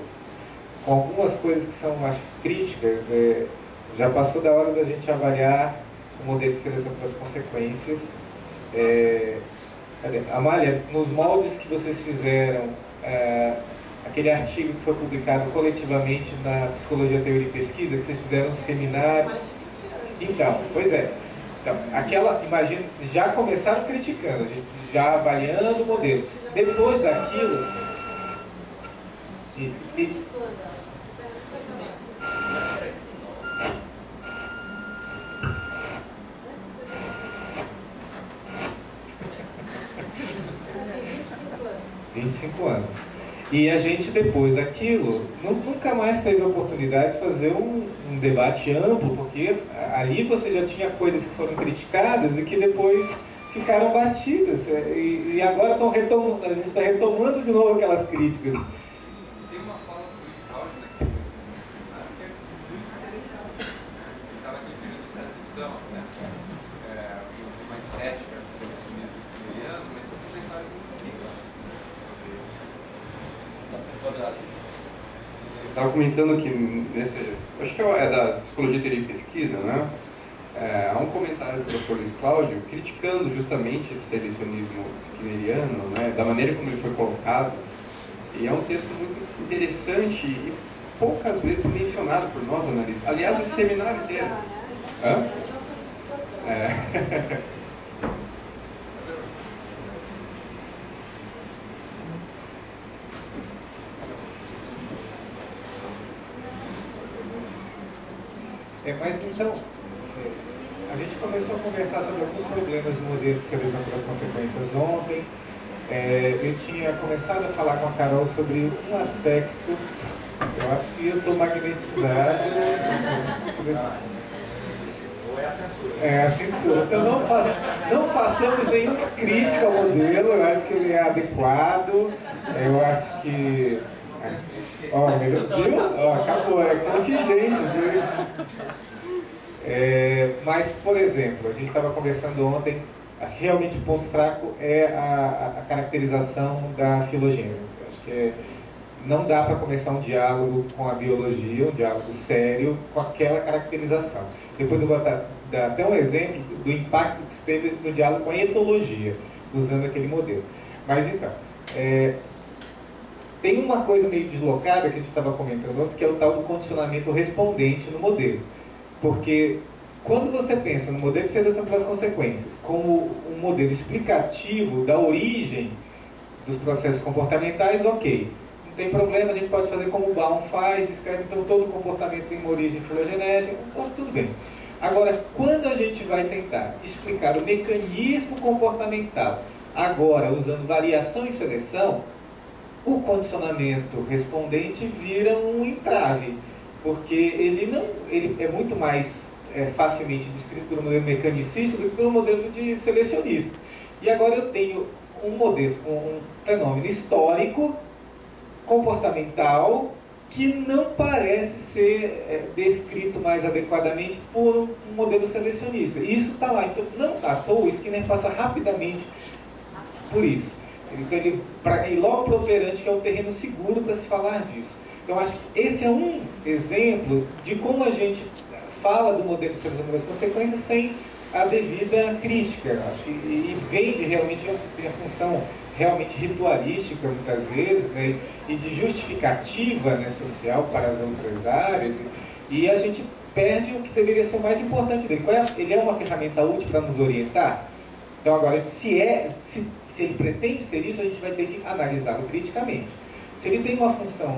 com algumas coisas que são, acho, críticas. Já passou da hora da gente avaliar o modelo de seleção pelas consequências. Amália, nos moldes que vocês fizeram, aquele artigo que foi publicado coletivamente na Psicologia, Teoria e Pesquisa, que vocês fizeram um seminário. Então, pois é. Então, imagina, já começaram criticando, a gente já avaliando o modelo. Depois daquilo. $25 anos. E a gente, depois daquilo, nunca mais teve a oportunidade de fazer um debate amplo, porque ali você já tinha coisas que foram criticadas e que depois ficaram batidas. E agora a gente está retomando de novo aquelas críticas. Tem uma fala principal naquele seminário que é muito interessante. Ele estava naquele período de transição, né? Mais cética dos Estados Unidos, mas sempre tentaram discutir. estava comentando que, acho que é da Psicologia, Teoria e Pesquisa, né? Há um comentário do professor Luiz Cláudio criticando justamente esse selecionismo skinneriano, né? Da maneira como ele foi colocado. E é um texto muito interessante e poucas vezes mencionado por nós analistas. Aliás, esse seminário inteiro. Hã? É. Mas então, a gente começou a conversar sobre alguns problemas do modelo de seleção pelas consequências ontem. Eu tinha começado a falar com a Carol sobre um aspecto, eu acho que eu estou magnetizado. Ou é a censura? É a censura. Então não façamos nenhuma crítica ao modelo, eu acho que ele é adequado, eu acho que... acabou, é contingente, viu? Mas, por exemplo, a gente estava conversando ontem, acho que realmente o ponto fraco é a caracterização da filogênese. Acho que não dá para começar um diálogo com a biologia, um diálogo sério, com aquela caracterização. Depois eu vou dar até um exemplo do impacto que isso teve no diálogo com a etologia, usando aquele modelo. Mas então, tem uma coisa meio deslocada que a gente estava comentando ontem, que é o tal do condicionamento respondente no modelo. Porque quando você pensa no modelo de seleção pelas consequências como um modelo explicativo da origem dos processos comportamentais, ok. Não tem problema, a gente pode fazer como o Baum faz, descreve então todo o comportamento tem uma origem filogenética, então tudo bem. Agora, quando a gente vai tentar explicar o mecanismo comportamental, agora usando variação e seleção, o condicionamento respondente vira um entrave, porque ele é muito mais facilmente descrito pelo modelo mecanicista do que pelo modelo de selecionista. E agora eu tenho um modelo, um fenômeno histórico, comportamental, que não parece ser descrito mais adequadamente por um modelo selecionista. E isso está lá. Então, não está à toa, o Skinner passa rapidamente por isso. Então, para ir logo para o operante, que é um terreno seguro para se falar disso. Então, acho que esse é um exemplo de como a gente fala do modelo de seleção das consequências sem a devida crítica. Acho, e vende realmente a função realmente ritualística, muitas vezes, né, e de justificativa, né, social para as outras áreas, e a gente perde o que deveria ser o mais importante dele. Ele é uma ferramenta útil para nos orientar? Então, agora, se ele pretende ser isso, a gente vai ter que analisá-lo criticamente. Se ele tem uma função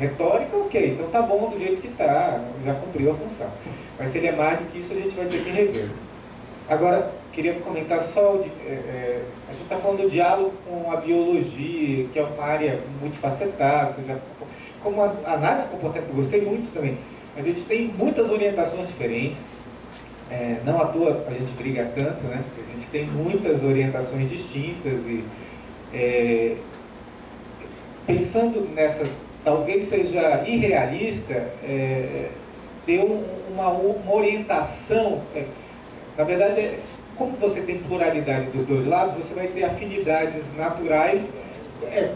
retórica, ok, então tá bom do jeito que está, já cumpriu a função. Mas se ele é mais do que isso, a gente vai ter que rever. Agora, queria comentar só, a gente está falando do diálogo com a biologia, que é uma área multifacetada, como a análise comportamental, gostei muito também. A gente tem muitas orientações diferentes, não à toa a gente briga tanto, né? A gente tem muitas orientações distintas e pensando nessa, talvez seja irrealista ter uma orientação, na verdade, como você tem pluralidade dos dois lados, você vai ter afinidades naturais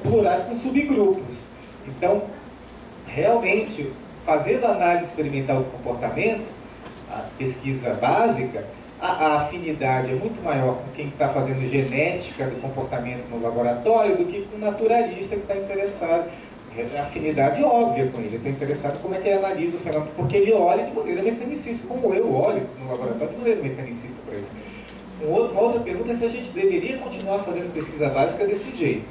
plurais com subgrupos. Então, realmente, fazendo análise experimental do comportamento, a pesquisa básica, a afinidade é muito maior com quem está fazendo genética do comportamento no laboratório do que com o naturalista que está interessado. É afinidade óbvia com ele, está interessado como é que ele analisa o fenômeno, porque ele olha de maneira mecanicista, como eu olho no laboratório de maneira mecanicista para isso. Uma outra pergunta é se a gente deveria continuar fazendo pesquisa básica desse jeito.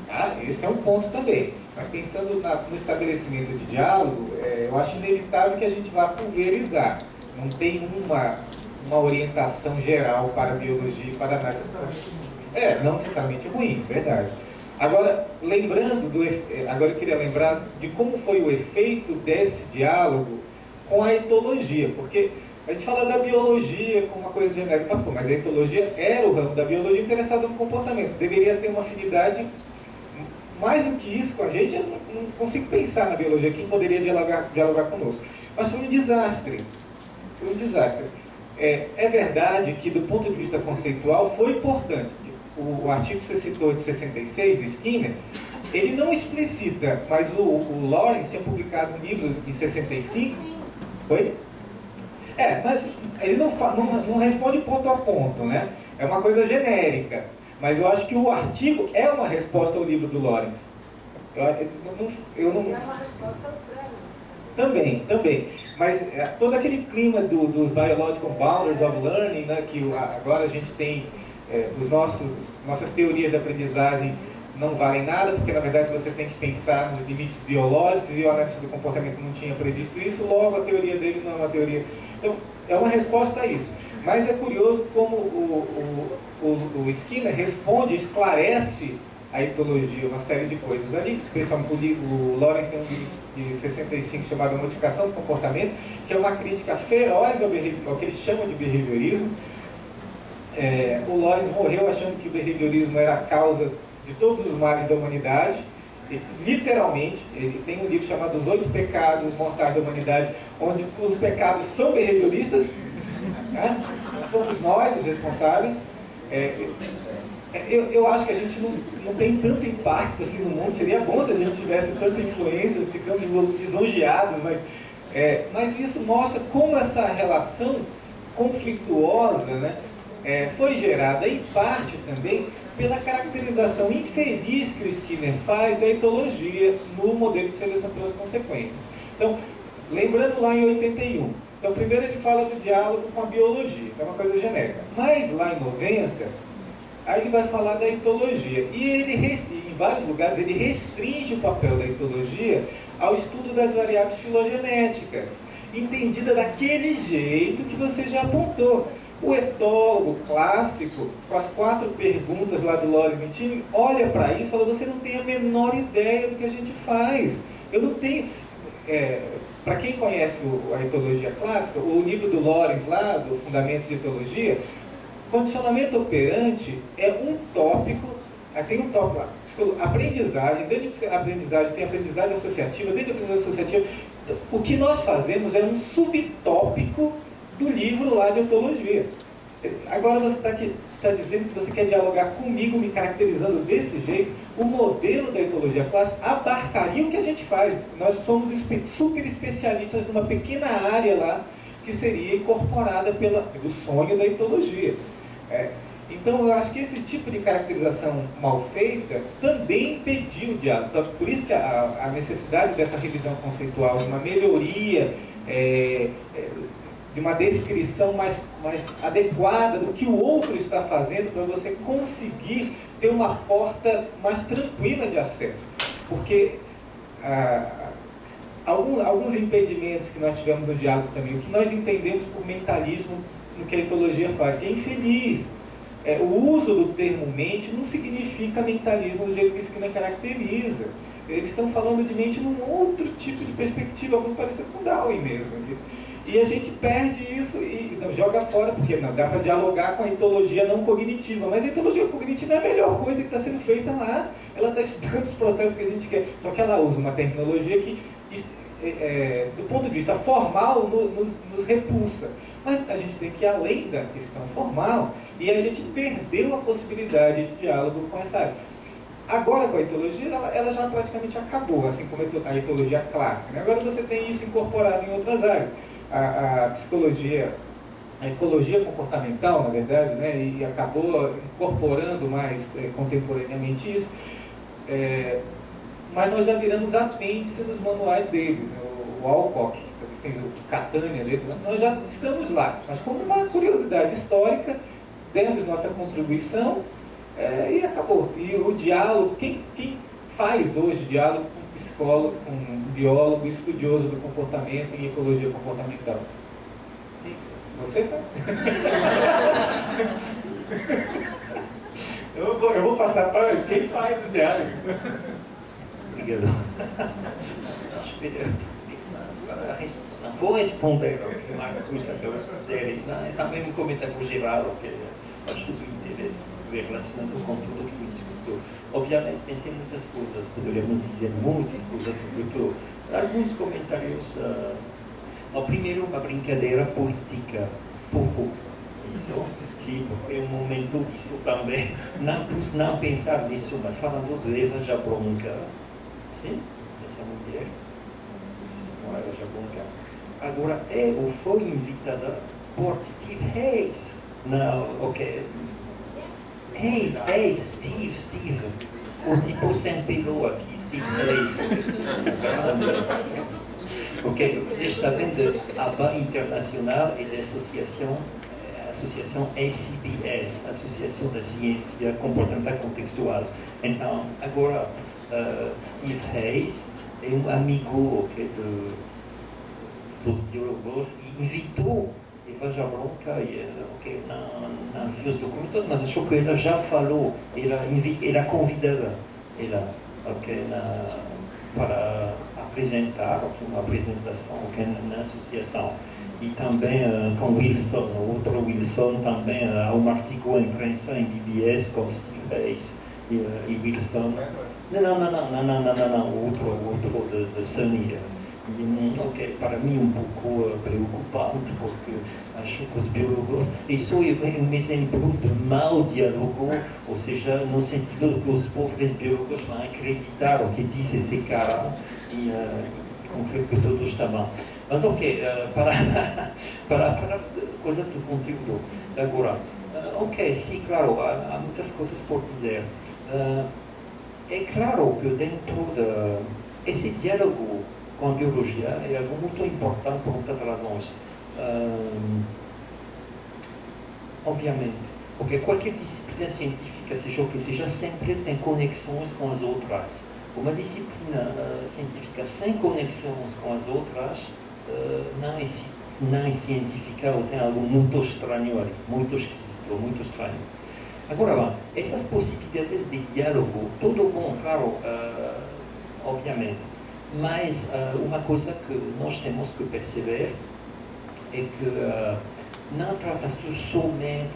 Tá? Esse é um ponto também. Mas pensando no estabelecimento de diálogo, eu acho inevitável que a gente vá pulverizar. Não tem uma orientação geral para a biologia e para a análise. Não necessariamente ruim, verdade. Agora, agora eu queria lembrar de como foi o efeito desse diálogo com a etologia, porque a gente fala da biologia como uma coisa genérica, mas a etologia era o ramo da biologia interessado no comportamento, deveria ter uma afinidade mais do que isso com a gente. Eu não consigo pensar na biologia, quem poderia dialogar conosco, mas foi um desastre. Foi um desastre. É verdade que, do ponto de vista conceitual, foi importante. O artigo que você citou de 66, do Skinner, ele não explicita, mas o Lawrence tinha publicado um livro em 65. Foi? Mas ele não responde ponto a ponto, né? É uma coisa genérica. Mas eu acho que o artigo é uma resposta ao livro do Lawrence. Eu não... E é uma resposta aos Também. Mas todo aquele clima dos Biological Boundaries of Learning, né, que agora a gente tem, nossas teorias de aprendizagem não valem nada, porque na verdade você tem que pensar nos limites biológicos, e o analista do comportamento não tinha previsto isso, logo a teoria dele não é uma teoria. Então, é uma resposta a isso. Mas é curioso como o Skinner responde, esclarece a etologia, uma série de coisas. Ali, especialmente o Lawrence tem um livro de 65 chamado Modificação do Comportamento, que é uma crítica feroz ao que eles chamam de behaviorismo. O Lawrence morreu achando que o behaviorismo era a causa de todos os males da humanidade. Literalmente, ele tem um livro chamado Os 8 Pecados Mortais da Humanidade, onde os pecados são behavioristas, né? Somos nós os responsáveis. Eu acho que a gente não tem tanto impacto assim no mundo. Seria bom se a gente tivesse tanta influência, ficamos lisonjeados, mas isso mostra como essa relação conflituosa, né, foi gerada em parte também pela caracterização infeliz que o Skinner faz da etologia no modelo de seleção pelas consequências. Então, lembrando lá em 81, então primeiro ele fala do diálogo com a biologia, que é uma coisa genérica, mas lá em 90, aí ele vai falar da etologia, e em vários lugares ele restringe o papel da etologia ao estudo das variáveis filogenéticas, entendida daquele jeito que você já apontou. O etólogo clássico, com as 4 perguntas lá do Lawrence Mitchell, olha para isso e fala, você não tem a menor ideia do que a gente faz. Eu não tenho... para quem conhece a etologia clássica, o livro do Lawrence lá, do Fundamentos de Etologia, condicionamento operante é um tópico, tem um tópico lá, aprendizagem, dentro da aprendizagem tem aprendizagem associativa, dentro da aprendizagem associativa, o que nós fazemos é um subtópico do livro lá de etologia. Agora você está dizendo que você quer dialogar comigo, me caracterizando desse jeito. O modelo da etologia clássica abarcaria o que a gente faz. Nós somos super especialistas numa pequena área lá que seria incorporada pelo sonho da etologia. Então eu acho que esse tipo de caracterização mal feita também impediu o diálogo. Então, por isso que a necessidade dessa revisão conceitual, de uma melhoria, de uma descrição mais adequada do que o outro está fazendo, para você conseguir ter uma porta mais tranquila de acesso. Porque alguns impedimentos que nós tivemos no diálogo também, o que nós entendemos por mentalismo no que a etologia faz, que é infeliz. O uso do termo mente não significa mentalismo do jeito que Skinner caracteriza. Eles estão falando de mente num outro tipo de perspectiva, alguns parecem com Darwin mesmo. E a gente perde isso e joga fora, porque não dá para dialogar com a etologia não cognitiva. Mas a etologia cognitiva é a melhor coisa que está sendo feita lá. Ela está estudando os processos que a gente quer. Só que ela usa uma terminologia que, do ponto de vista formal, nos repulsa. Mas a gente tem que ir além da questão formal e a gente perdeu a possibilidade de diálogo com essa área. Agora, com a etologia, ela já praticamente acabou, assim como a etologia clássica, né? Agora você tem isso incorporado em outras áreas. A psicologia, a ecologia comportamental, na verdade, né? E acabou incorporando mais contemporaneamente isso. Mas nós já viramos apêndice nos manuais dele, né? O Alcock, o Catânia dele, nós já estamos lá, mas como uma curiosidade histórica, demos nossa contribuição e acabou. E o diálogo, quem faz hoje diálogo com psicólogo, com biólogo, estudioso do comportamento em ecologia comportamental? Você faz? eu vou passar para quem faz o diálogo. Obrigado. Vou responder ao que o Marcos acabou de dizer, também um comentário geral, que acho que interessa relacionado com tudo que discutiu. Obviamente, pensei muitas coisas, poderíamos dizer muitas coisas sobre tudo. Alguns comentários. Primeiro, uma brincadeira política, fofo. isso, sim, porque um momento disso também, não pensar nisso, mas falando de Eva Jablonka, sim, essa mulher, não era Jablonka, agora foi invitada por Steve Hayes, não, ok, Hayes, Steve, o tipo sem pelo aqui, Steve Hayes, ok, vocês sabem da ABA Internacional e da Associação ACBS, Associação da Ciência Comportamental Contextual. Então, agora, Steve Hayes é um amigo dos biólogos e invitou Eva Jablonka, não vi os documentos, mas acho que ela já falou, ela convidada para apresentar, uma apresentação na associação. E também com Wilson, o outro Wilson, também há um artigo em imprensa em BBS com Steve Hayes e Wilson. Não, o outro de Sunny. Ok, para mim um pouco preocupante, porque acho que os biólogos, isso é um exemplo de mau diálogo, ou seja, no sentido de que os pobres biólogos vão acreditar o que disse esse cara e concluir que tudo está bem. Mas ok, para falar de coisas do conteúdo, agora, ok, sim, claro, há muitas coisas por dizer. É claro que dentro desse diálogo com a biologia é algo muito importante por muitas razões. Obviamente, porque qualquer disciplina científica, seja o que seja, sempre tem conexões com as outras. Uma disciplina científica sem conexões com as outras não é científica ou tem algo muito estranho ali, muito esquisito, muito estranho. Agora, essas possibilidades de diálogo, tudo bom, claro, obviamente, mas uma coisa que nós temos que perceber é que não trata-se somente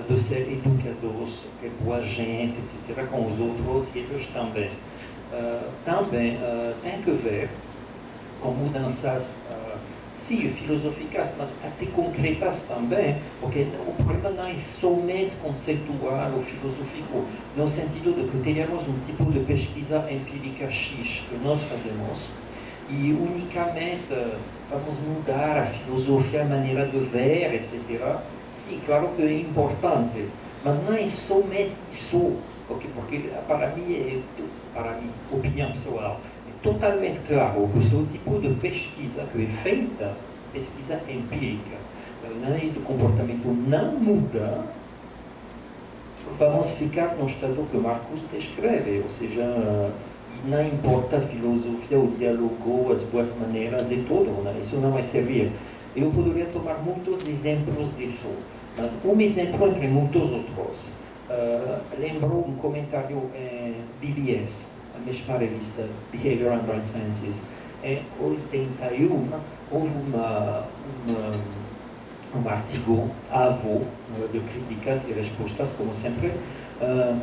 de ser educadores, que é boa gente, etc., com os outros, e eles também. Também tem que ver com mudanças, sim, filosóficas, mas até concretas também, porque o problema não é somente conceitual ou filosófico, no sentido de que tenhamos um tipo de pesquisa empírica X que nós fazemos e unicamente vamos mudar a filosofia, a maneira de ver, etc. Sim, claro que é importante, mas não é somente isso, porque para mim, opinião pessoal, totalmente claro que o tipo de pesquisa que é feita, pesquisa empírica, a análise do comportamento não muda, vamos ficar no estado que Marcus descreve, ou seja, não importa a filosofia, o diálogo, as boas maneiras e tudo, né? Isso não vai servir. Eu poderia tomar muitos exemplos disso, mas um exemplo entre muitos outros. Lembro um comentário em BBS, a mesma revista Behavior and Brain Sciences. Em 81 houve um artigo avô de críticas e respostas, como sempre,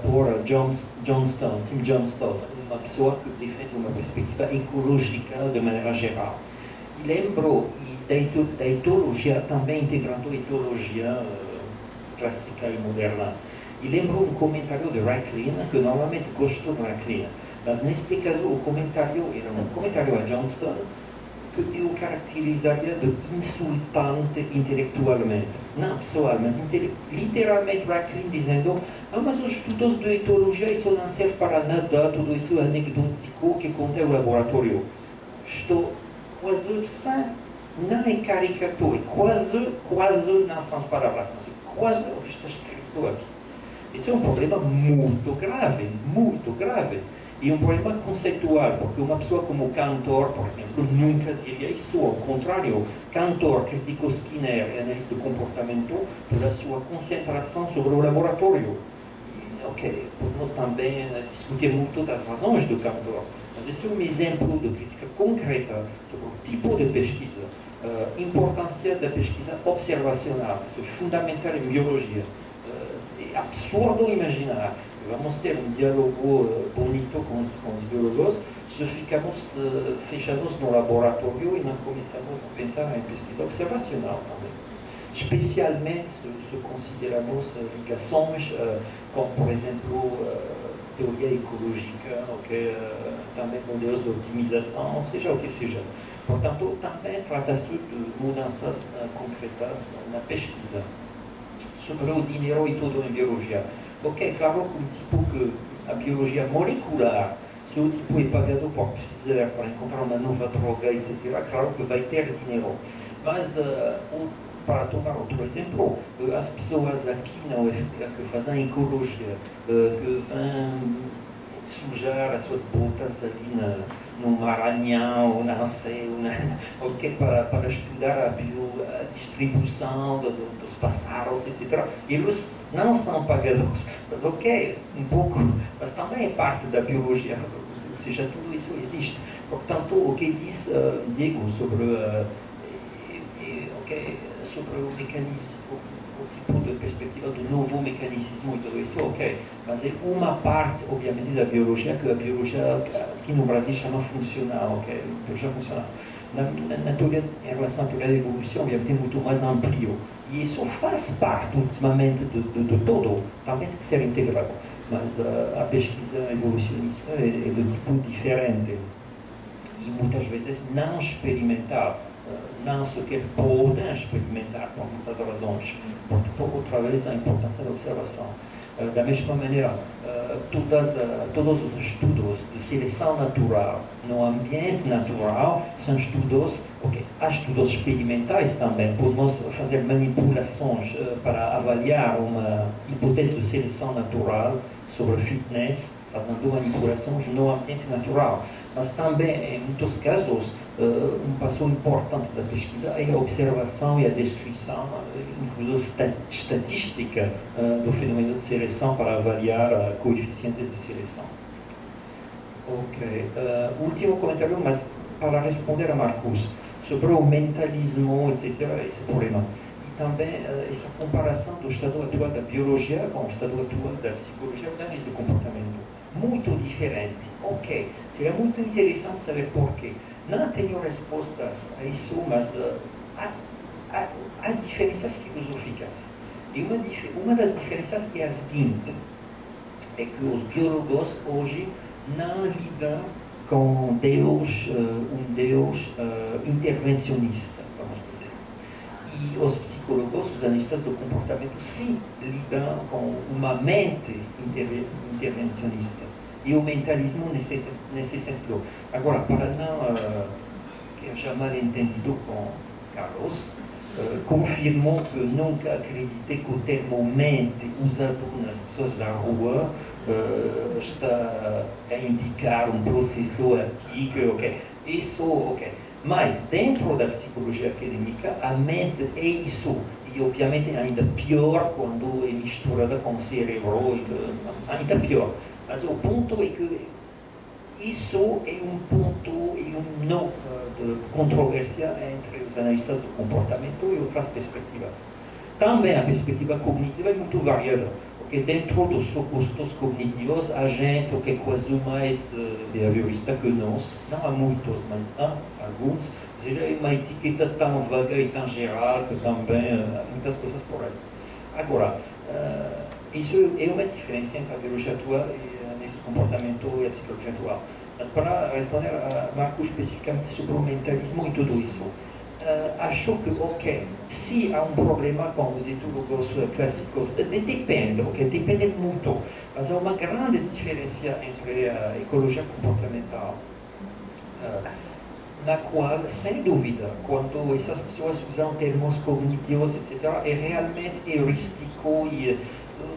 por Tim Johnstone, uma pessoa que defende uma perspectiva ecológica de maneira geral. E lembro da etologia, também integrando a etologia clássica e moderna. E lembro um comentário de Racklin, que normalmente gosto de Racklin, mas neste caso o comentário era um comentário a Johnston que eu caracterizaria de insultante intelectualmente. Não pessoal, mas literalmente Racklin dizendo mas os estudos de etologia isso não serve para nada, tudo isso é anecdótico que conta o laboratório. Estou quase não é caricatura, quase não são as palavras, mas quase o que está escrito aqui. Isso é um problema muito grave. E um problema conceitual, porque uma pessoa como Cantor, por exemplo, nunca diria isso. Ao contrário, Cantor criticou Skinner e análise do comportamento pela sua concentração sobre o laboratório. E, ok, podemos também discutir muito das razões do Cantor, mas esse é um exemplo de crítica concreta sobre o tipo de pesquisa, importância da pesquisa observacional, isso é fundamental em biologia. É absurdo imaginar que vamos ter um diálogo bonito com os biólogos se ficamos fechados no laboratório e não começamos a pensar em pesquisa observacional também. especialmente se consideramos ligações, como, por exemplo, teoria ecológica, okay, também modelos de otimização, seja o que seja. Portanto, também trata-se de mudanças concretas na pesquisa. Sobre o dinheiro e tudo em biologia. Ok, claro que o tipo que a biologia molecular, se o tipo é pagado por precisar para encontrar uma nova droga, etc., claro que vai ter dinheiro. Mas, para tomar outro exemplo, as pessoas aqui na UFPA que fazem ecologia, que vão sujar as suas botas ali no Maranhão, não sei, okay, para estudar a distribuição dos pássaros, etc. Eles não são pagados, mas ok, um pouco, mas também é parte da biologia, ou seja, tudo isso existe. Portanto, o que diz Diego sobre sobre o mecanismo, o tipo de perspectiva do novo mecanismo e tudo isso, ok. Mas é uma parte, obviamente, da biologia, que a biologia aqui no Brasil chama funcional, ok? Biologia funcional. Na teoria, em relação à teoria da evolução, obviamente, é muito mais amplo. E isso faz parte, ultimamente, do todo. Também tem que ser integrado. Mas a pesquisa evolucionista é de tipo diferente. E muitas vezes não experimental. Não sequer podem experimentar por muitas razões. Portanto, outra vez, a importância da observação. Da mesma maneira, todos os estudos de seleção natural no ambiente natural são estudos, há estudos experimentais também. Podemos fazer manipulações para avaliar uma hipótese de seleção natural sobre fitness, fazendo manipulações no ambiente natural. Mas também, em muitos casos, um passo importante da pesquisa é a observação e a descrição, inclusive estatística, do fenômeno de seleção para avaliar coeficientes de seleção. Ok. Último comentário, mas para responder a Marcos, sobre o mentalismo, etc., esse problema. E também essa comparação do estado atual da biologia com o estado atual da psicologia e da análise do comportamento. Muito diferente. Ok. Seria muito interessante saber porquê. Não tenho respostas a isso, mas há diferenças filosóficas. E uma das diferenças é a seguinte, é que os biólogos hoje não lidam com Deus, um Deus intervencionista, vamos dizer. E os psicólogos, os analistas do comportamento, sim, lidam com uma mente intervencionista. E o mentalismo nesse sentido. Agora, para não que haja mal entendido com Carlos, confirmo que nunca acreditei que o termo mente usado nas pessoas da rua está a indicar um processo aqui que, ok, isso, ok. Mas dentro da psicologia acadêmica, a mente é isso. E obviamente ainda pior quando é misturada com o cérebro, ainda pior. Mas o ponto é que isso é um ponto e um nó de controvérsia entre os analistas do comportamento e outras perspectivas. Também a perspectiva cognitiva é muito variada, porque dentro dos pressupostos cognitivos há gente que é quase mais behaviorista que nós, não há muitos, mas há alguns, ou seja, é uma etiqueta tão vaga e tão geral que também há muitas coisas por aí. Agora, isso é uma diferença entre a biologia atual e nesse comportamento e a psicologia atual. Mas para responder a Marcos especificamente sobre o mentalismo e tudo isso, acho que, ok, se há um problema com os etólogos clássicos, depende, ok, depende muito, mas há uma grande diferença entre a ecologia comportamental, na qual, sem dúvida, quando essas pessoas usam termos cognitivos, etc., é realmente heurístico e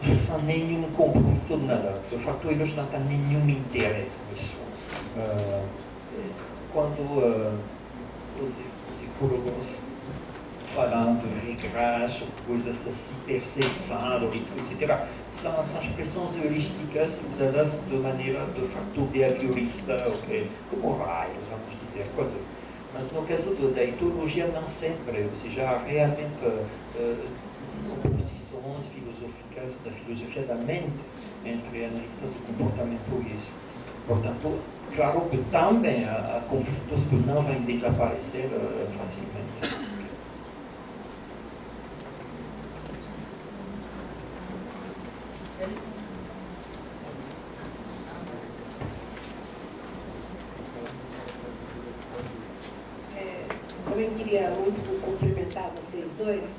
sem nenhum compromisso de nada. De facto, eles não têm nenhum interesse nisso. Quando os ecólogos falam de regras, coisas assim, percepção, etc., são expressões heurísticas usadas de maneira, de facto, behaviorista, okay? Como raios, vamos dizer, quase. Mas no caso da etologia, não sempre, ou seja, realmente oposições filosóficas da filosofia da mente entre analistas do comportamento e isso. Portanto, claro que também há conflitos que não vão desaparecer facilmente. também queria muito cumprimentar vocês dois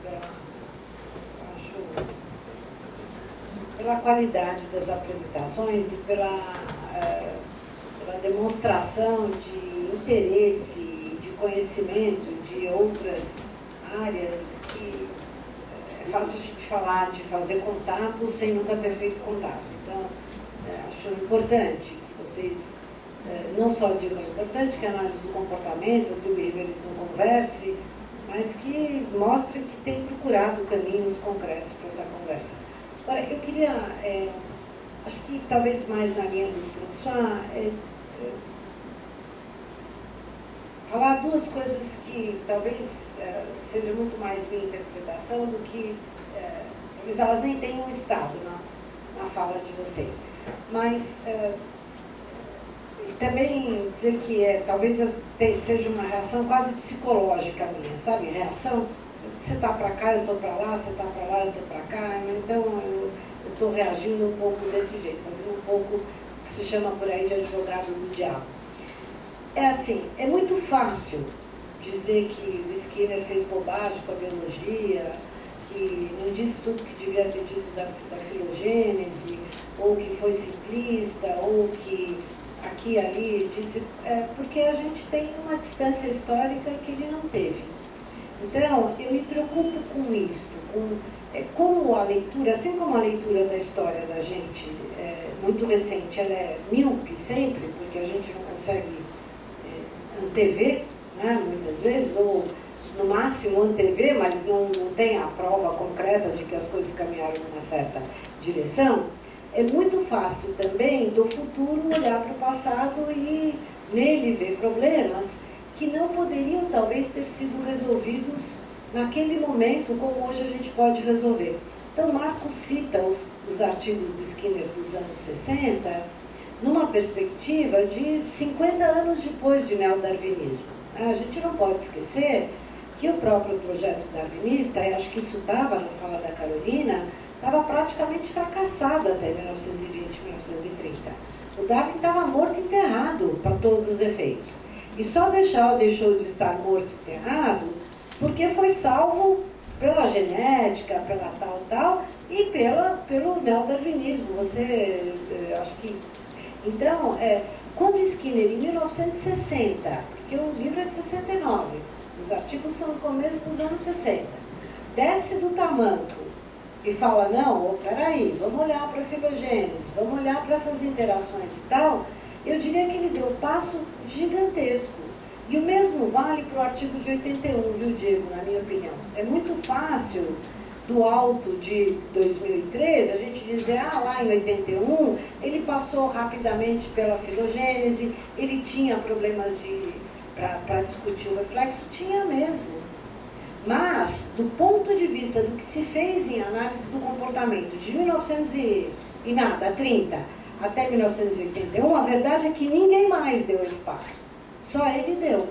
pela qualidade das apresentações e pela demonstração de interesse, de conhecimento de outras áreas que é fácil de falar, de fazer contato sem nunca ter feito contato. Então, acho importante que vocês não só digam importante que a análise do comportamento, que o behaviorismo converse, mas que mostre que tem procurado caminhos concretos para essa conversa. Agora, eu queria, acho que talvez mais na linha do François, falar duas coisas que talvez seja muito mais minha interpretação do que, talvez elas nem tenham estado na fala de vocês. Mas também dizer que talvez seja uma reação quase psicológica minha, sabe? Reação, você está para cá, eu estou para lá, você está para lá, eu estou para cá, então eu estou reagindo um pouco desse jeito, fazendo um pouco o que se chama por aí de advogado do diabo. É assim, é muito fácil dizer que o Skinner fez bobagem com a biologia, que não disse tudo que devia ter dito da filogênese, ou que foi simplista, ou que aqui e ali disse, porque a gente tem uma distância histórica que ele não teve. Então, eu me preocupo com isso, como a leitura, assim como a leitura da história da gente, muito recente, ela é míope sempre, porque a gente não consegue antever, né, muitas vezes, ou no máximo antever, mas não tem a prova concreta de que as coisas caminharam numa certa direção. É muito fácil também do futuro olhar para o passado e nele ver problemas que não poderiam talvez ter sido resolvidos naquele momento como hoje a gente pode resolver. Então Marco cita os artigos do Skinner dos anos 60 numa perspectiva de 50 anos depois de neodarwinismo. A gente não pode esquecer que o próprio projeto darwinista, e acho que isso estava na fala da Carolina, estava praticamente fracassado até 1920, 1930. O Darwin estava morto e enterrado para todos os efeitos. E só deixou de estar morto e enterrado porque foi salvo pela genética, pela tal, e pelo neodarwinismo. Você, acho que... Então, quando Skinner, em 1960, porque o livro é de 69, os artigos são no começo dos anos 60, desce do tamanco e fala, não, peraí, vamos olhar para a filogênese, vamos olhar para essas interações e tal, eu diria que ele deu um passo gigantesco. E o mesmo vale para o artigo de 81, viu, Diego, na minha opinião. É muito fácil, do alto de 2013, a gente dizer, lá em 81, ele passou rapidamente pela filogênese, ele tinha problemas para discutir o reflexo, tinha mesmo. Mas, do ponto de vista do que se fez em análise do comportamento de 1930 até 1981, a verdade é que ninguém mais deu espaço. Só ele deu.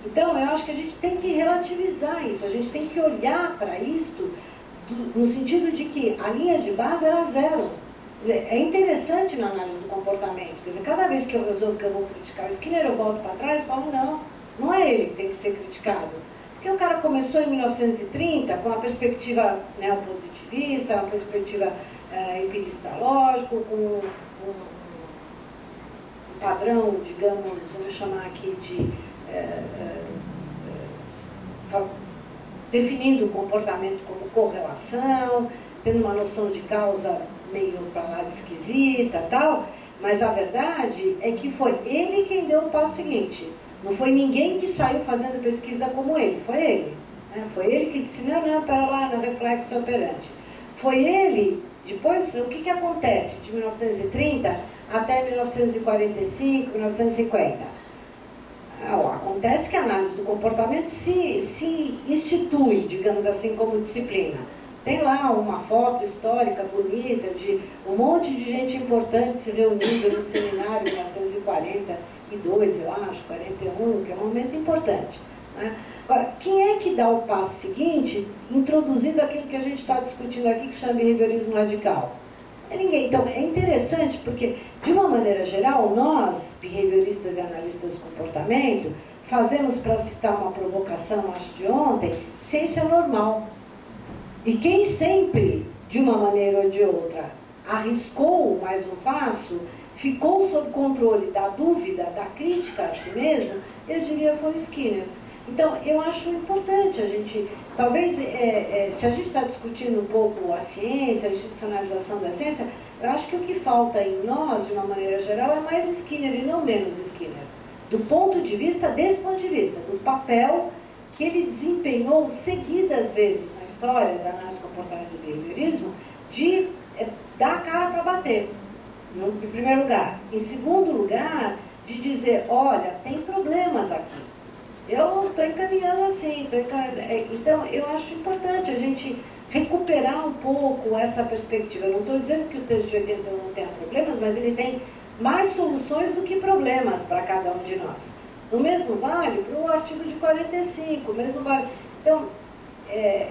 Então, eu acho que a gente tem que relativizar isso, a gente tem que olhar para isto no sentido de que a linha de base era zero. É interessante na análise do comportamento. Quer dizer, cada vez que eu resolvo que eu vou criticar o Skinner, eu volto para trás e falo, não é ele que tem que ser criticado. Porque o cara começou em 1930 com uma perspectiva neopositivista, uma perspectiva empirista lógico, com um padrão, digamos, vamos chamar aqui de... definindo o comportamento como correlação, tendo uma noção de causa meio para lá de esquisita tal, mas a verdade é que foi ele quem deu o passo seguinte. Não foi ninguém que saiu fazendo pesquisa como ele, foi ele. Né? Foi ele que disse, não, para lá, no reflexo operante. Foi ele, depois, o que acontece de 1930 até 1945, 1950? Acontece que a análise do comportamento se institui, digamos assim, como disciplina. Tem lá uma foto histórica bonita de um monte de gente importante se reunindo no seminário em 1942, eu acho, 41, que é um momento importante. Né? Agora, quem é que dá o passo seguinte, introduzindo aquilo que a gente está discutindo aqui, que chama de behaviorismo radical? É ninguém. Então, é interessante porque, de uma maneira geral, nós, behavioristas e analistas do comportamento, fazemos, para citar uma provocação, acho de ontem, ciência normal. E quem sempre, de uma maneira ou de outra, arriscou mais um passo, ficou sob controle da dúvida, da crítica a si mesmo, eu diria foi Skinner. Então, eu acho importante a gente, talvez, se a gente está discutindo um pouco a ciência, a institucionalização da ciência, eu acho que o que falta em nós, de uma maneira geral, é mais Skinner e não menos Skinner. Do ponto de vista, desse ponto de vista, do papel que ele desempenhou seguidas vezes na história da análise comportamental do behaviorismo, de dar a cara para bater, em primeiro lugar. Em segundo lugar, de dizer, olha, tem problemas aqui. Eu estou encaminhando assim, então eu acho importante a gente recuperar um pouco essa perspectiva. Eu não estou dizendo que o texto de 81 não tenha problemas, mas ele tem mais soluções do que problemas para cada um de nós. O mesmo vale para o artigo de 45, o mesmo vale. Então,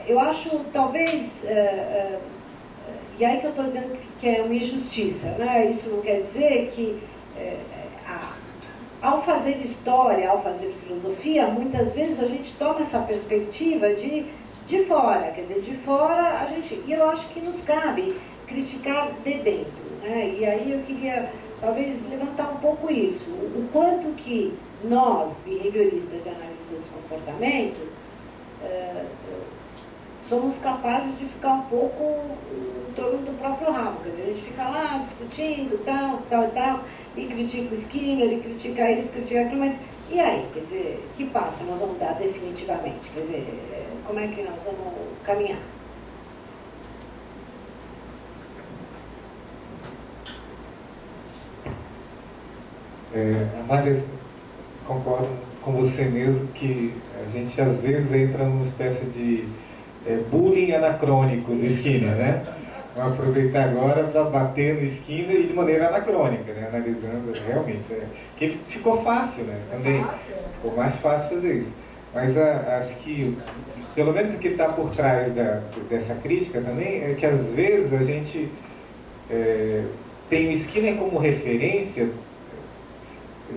eu acho, talvez, e aí que eu estou dizendo que é uma injustiça, né? Isso não quer dizer que, ao fazer história, ao fazer filosofia, muitas vezes a gente toma essa perspectiva de fora, quer dizer, de fora e eu acho que nos cabe criticar de dentro, né? E aí eu queria, talvez, levantar um pouco isso, o quanto que nós, behavioristas e analistas do comportamento, somos capazes de ficar um pouco em torno do próprio rabo, quer dizer, a gente fica lá discutindo, tal, e critica o Skinner, e critica isso, critica aquilo, mas e aí? Quer dizer, que passo nós vamos dar definitivamente? Quer dizer, como é que nós vamos caminhar? Amália, concordo com você mesmo que a gente às vezes entra numa espécie de bullying anacrônico do Skinner, né? Vamos aproveitar agora para bater no Skinner e de maneira anacrônica, né? Analisando realmente. Que ficou fácil, né? Também ficou mais fácil fazer isso. Mas acho que, pelo menos o que está por trás dessa crítica também, é que às vezes a gente tem o Skinner como referência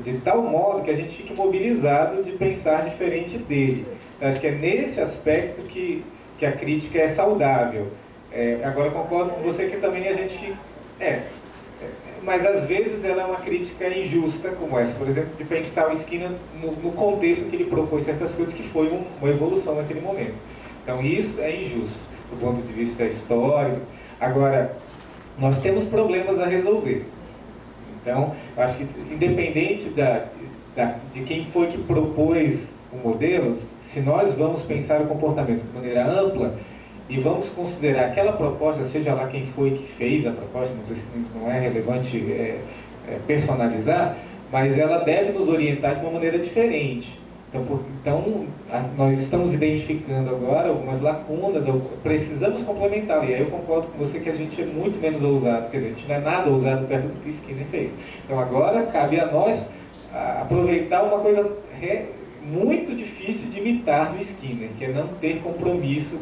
de tal modo que a gente fica imobilizado de pensar diferente dele. Então, acho que é nesse aspecto que a crítica é saudável. Agora concordo com você que também a gente... mas às vezes ela é uma crítica injusta, como essa, por exemplo, de pensar o Skinner no contexto que ele propôs certas coisas, que foi uma evolução naquele momento. Então isso é injusto, do ponto de vista histórico. Agora, nós temos problemas a resolver. Então, acho que independente de quem foi que propôs o modelo, se nós vamos pensar o comportamento de maneira ampla e vamos considerar aquela proposta, seja lá quem foi que fez a proposta, não é relevante personalizar, mas ela deve nos orientar de uma maneira diferente. Então nós estamos identificando agora algumas lacunas, precisamos complementar. E aí eu concordo com você que a gente é muito menos ousado, quer dizer, a gente não é nada ousado perto do que o Skinner fez. Então agora cabe a nós aproveitar uma coisa muito difícil de imitar no Skinner, que é não ter compromisso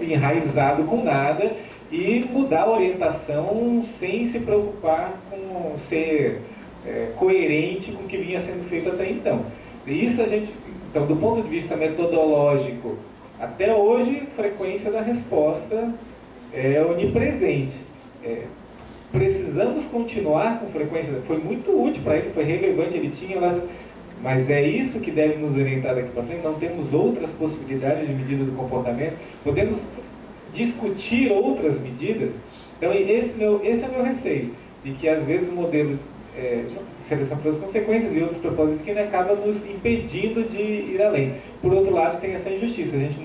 enraizado com nada e mudar a orientação sem se preocupar com ser coerente com o que vinha sendo feito até então. Isso então, do ponto de vista metodológico, até hoje, a frequência da resposta é onipresente. Precisamos continuar com frequência, foi muito útil para ele, foi relevante, ele tinha, mas é isso que deve nos orientar daqui para frente. Não temos outras possibilidades de medida do comportamento, podemos discutir outras medidas. Então, esse é o meu receio, de que às vezes o modelo seleção pelas consequências e outros propósitos que acaba nos impedindo de ir além. Por outro lado, tem essa injustiça, a gente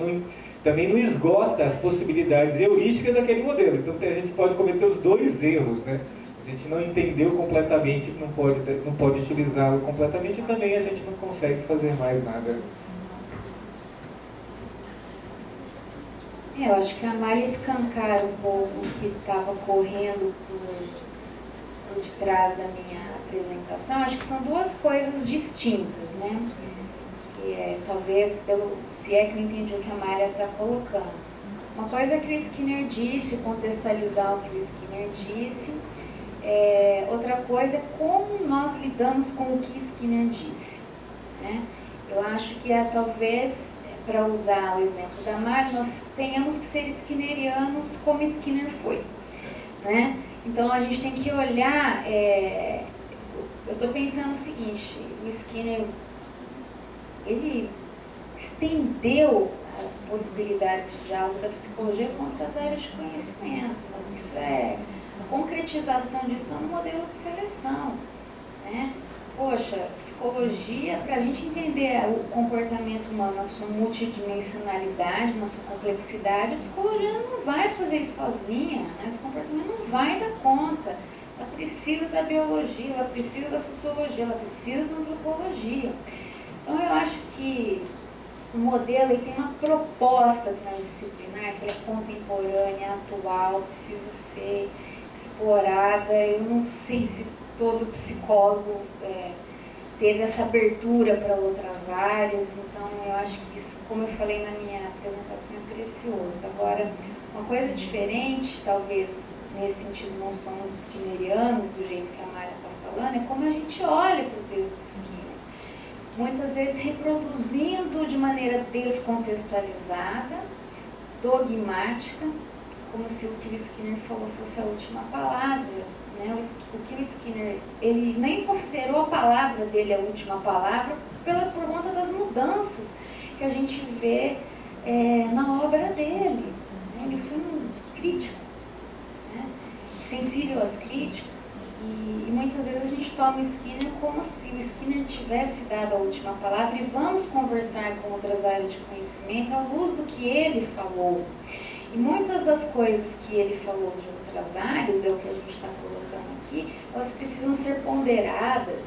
também não esgota as possibilidades heurísticas daquele modelo. Então a gente pode cometer os dois erros, né? A gente não entendeu completamente, não pode utilizá-lo completamente, e também a gente não consegue fazer mais nada. Eu acho que a Mari escancara um pouco o que estava correndo por detrás da minha apresentação. Acho que são duas coisas distintas, né? Que talvez, se é que eu entendi o que a Mari está colocando. Uma coisa é que o Skinner disse, contextualizar o que o Skinner disse. Outra coisa é como nós lidamos com o que Skinner disse. né? Eu acho que talvez, para usar o exemplo da Mari, nós tenhamos que ser skinnerianos como Skinner foi, né? Então a gente tem que olhar, eu estou pensando o seguinte, o Skinner, ele estendeu as possibilidades de diálogo da psicologia para outras áreas de conhecimento. Isso a concretização disso está no modelo de seleção, né? Poxa, psicologia, para a gente entender o comportamento humano na sua multidimensionalidade, na sua complexidade, a psicologia não vai fazer isso sozinha, né? Esse comportamento não vai dar conta. Ela precisa da biologia, ela precisa da sociologia, ela precisa da antropologia. Então eu acho que o modelo ele tem uma proposta transdisciplinar, que é contemporânea, atual, precisa ser explorada. Eu não sei se todo psicólogo teve essa abertura para outras áreas, então eu acho que isso, como eu falei na minha apresentação, é precioso. Agora, uma coisa diferente, talvez nesse sentido não somos skinnerianos, do jeito que a Mari está falando, é como a gente olha para o texto do Skinner. Muitas vezes reproduzindo de maneira descontextualizada, dogmática, como se o que o Skinner falou fosse a última palavra. Né? O que o Skinner, ele nem considerou a palavra dele a última palavra por conta das mudanças que a gente vê na obra dele. Né? Ele foi um crítico, né? Sensível às críticas, e muitas vezes a gente toma o Skinner como se o Skinner tivesse dado a última palavra, e vamos conversar com outras áreas de conhecimento à luz do que ele falou. E muitas das coisas que ele falou de outras áreas, é o que a gente está colocando aqui, elas precisam ser ponderadas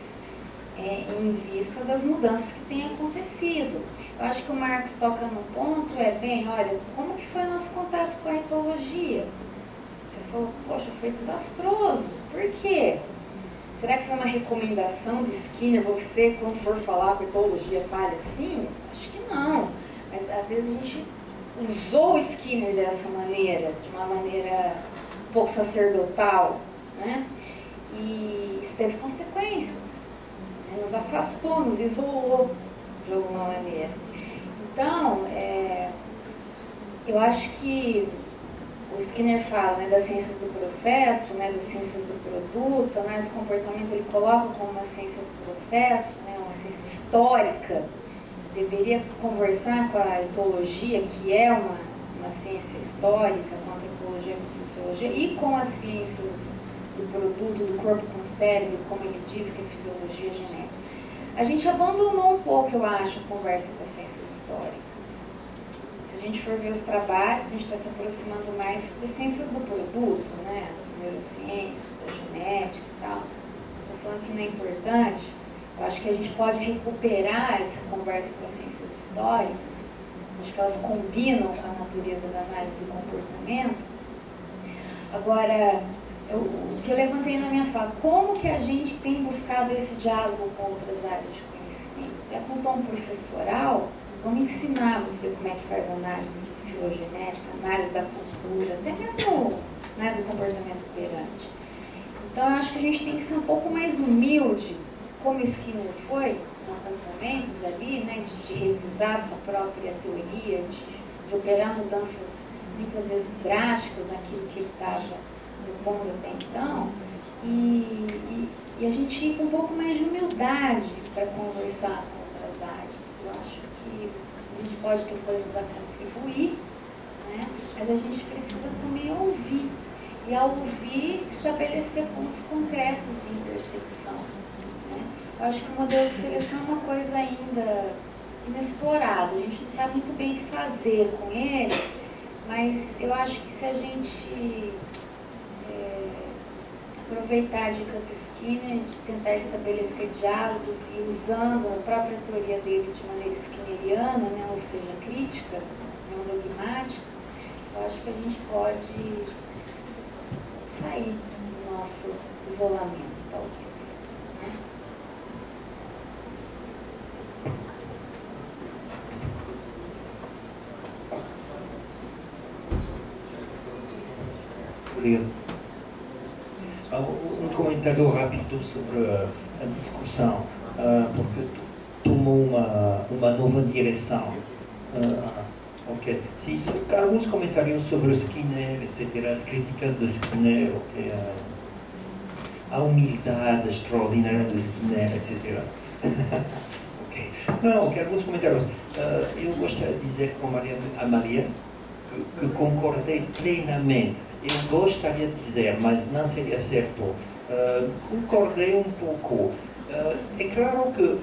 em vista das mudanças que têm acontecido. Eu acho que o Marcos toca no ponto, olha, como que foi o nosso contato com a etologia? Você falou, poxa, foi desastroso. Por quê? Será que foi uma recomendação do Skinner, você, quando for falar com a etologia, fale assim? Acho que não. Mas às vezes a gente usou o Skinner dessa maneira, de uma maneira um pouco sacerdotal, né? E isso teve consequências, né? Nos afastou, nos isolou de alguma maneira. Então, eu acho que o Skinner fala, né, das ciências do processo, né, das ciências do produto, né, esse comportamento ele coloca como uma ciência do processo, né, uma ciência histórica. Deveria conversar com a etologia, que é uma ciência histórica, com a antropologia, com a sociologia, e com as ciências do produto, do corpo com o cérebro, como ele diz, que é fisiologia genética. A gente abandonou um pouco, eu acho, a conversa com as ciências históricas. Se a gente for ver os trabalhos, a gente está se aproximando mais das ciências do produto, né, da neurociência, da genética e tal. Estou falando que não é importante. Eu acho que a gente pode recuperar essa conversa com as ciências históricas. Acho que elas combinam com a natureza da análise do comportamento. Agora, o que eu levantei na minha fala, como que a gente tem buscado esse diálogo com outras áreas de conhecimento? É com tom professoral, vamos ensinar você como é que faz análise filogenética, análise da cultura, até mesmo análise do comportamento operante. Então, eu acho que a gente tem que ser um pouco mais humilde, como Skinner foi, nos apontamentos ali, né, de revisar sua própria teoria, de operar mudanças muitas vezes drásticas naquilo que ele estava propondo até então, e a gente ir com um pouco mais de humildade para conversar com outras áreas. Eu acho que a gente pode ter coisas a contribuir, né, mas a gente precisa também ouvir, e ao ouvir estabelecer pontos concretos de intersecção. Eu acho que o modelo de seleção é uma coisa ainda inexplorada. A gente não sabe muito bem o que fazer com ele, mas eu acho que se a gente aproveitar a dica do Skinner, de tentar estabelecer diálogos e usando a própria teoria dele de maneira skinneriana, né, ou seja, crítica, não dogmática, eu acho que a gente pode sair do nosso isolamento, talvez. Obrigado. Um comentário rápido sobre a discussão, porque tomou uma nova direção. Ok. Sim, alguns comentários sobre o Skinner, etc., as críticas do Skinner, okay, a humildade extraordinária do Skinner, etc. Ok. Não, ok, alguns comentários. Eu gostaria de dizer com a Maria que concordei plenamente. Eu gostaria de dizer, mas não seria certo. Concordei um pouco. É claro que...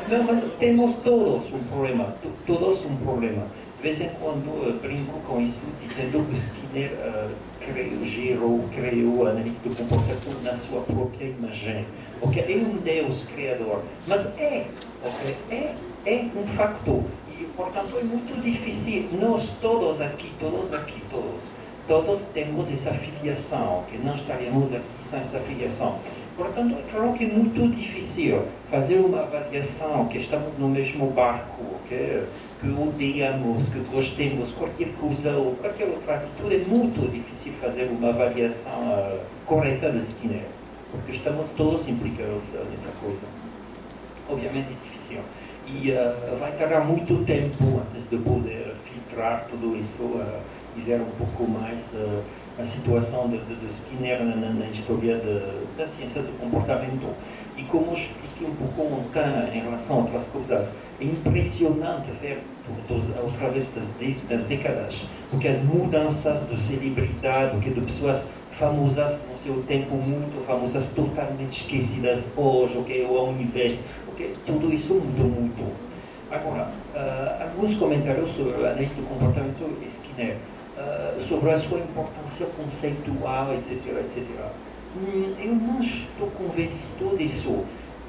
Não, mas temos todos um problema. Todos um problema. De vez em quando brinco com isso, dizendo que Skinner criou a análise do comportamento na sua própria imagem. Okay? É um Deus criador. Mas okay? É um facto. E, portanto, é muito difícil. Nós todos aqui, todos temos essa filiação, que não estaríamos aqui sem essa filiação. Portanto, é claro que é muito difícil fazer uma avaliação que estamos no mesmo barco, que odiamos, que gostemos, qualquer coisa ou qualquer outra atitude. É muito difícil fazer uma avaliação correta de Skinner, porque estamos todos implicados nessa coisa. Obviamente é difícil. E vai tardar muito tempo antes de poder filtrar tudo isso e ver um pouco mais a situação de Skinner na história da ciência do comportamento. E como expliquei um pouco ontem em relação a outras coisas, é impressionante ver, através das décadas, porque as mudanças de celebridade, de pessoas famosas no seu tempo, muito famosas, totalmente esquecidas hoje, ou ao invés, tudo isso mudou muito. Agora, alguns comentários sobre a análise do comportamento de Skinner, sobre a sua importância conceitual, etc., etc. Eu não estou convencido disso.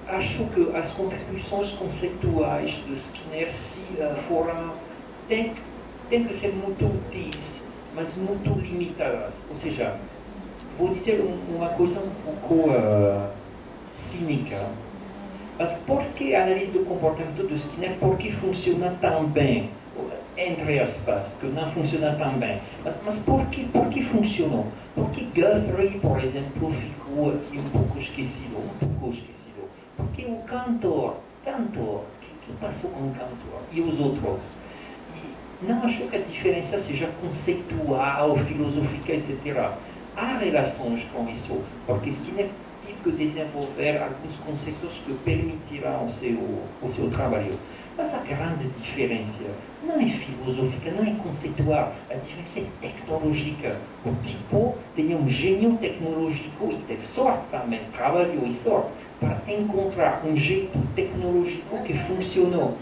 Acho que as contribuições conceituais de Skinner têm que ser muito úteis, mas muito limitadas. Ou seja, vou dizer uma coisa um pouco cínica. Mas por que a análise do comportamento do Skinner, por que funciona tão bem? Entre aspas, que não funciona tão bem. Mas por que funcionou? Porque Guthrie, por exemplo, ficou aqui um pouco esquecido. Porque o cantor, que passou com o cantor? E os outros? E não acho que a diferença seja conceitual, filosófica, etc. Há relações com isso, porque Skinner teve que desenvolver alguns conceitos que permitirão o seu trabalho. Mas a grande diferença não é filosófica, não é conceitual, a diferença é tecnológica. O tipo tinha um gênio tecnológico e teve sorte também, trabalhou e sorte, para encontrar um jeito tecnológico que funcionou.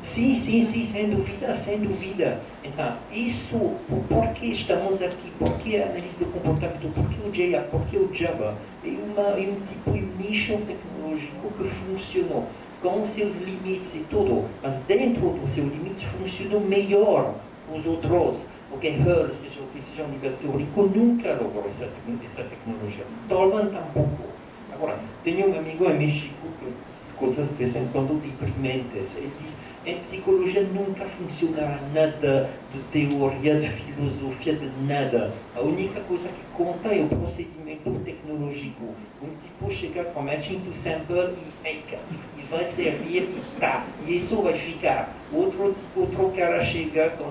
Sim, sem dúvida. Então, isso, por que estamos aqui? Por que a análise do comportamento? Por que o Java? É um tipo de nicho tecnológico que funcionou, com os seus limites e tudo, mas dentro dos seus limites funcionou melhor que os outros. Porque Hull, seja um nível teórico, nunca logrou essa tecnologia. Tolman tampouco. Agora, tenho um amigo em México que diz coisas de vez em quando deprimentes. Ele diz, em psicologia nunca funcionará nada de teoria, de filosofia, de nada. A única coisa que conta é o procedimento tecnológico. Um tipo chega com matching to sample e vai servir e está. E isso vai ficar. Outro cara chega com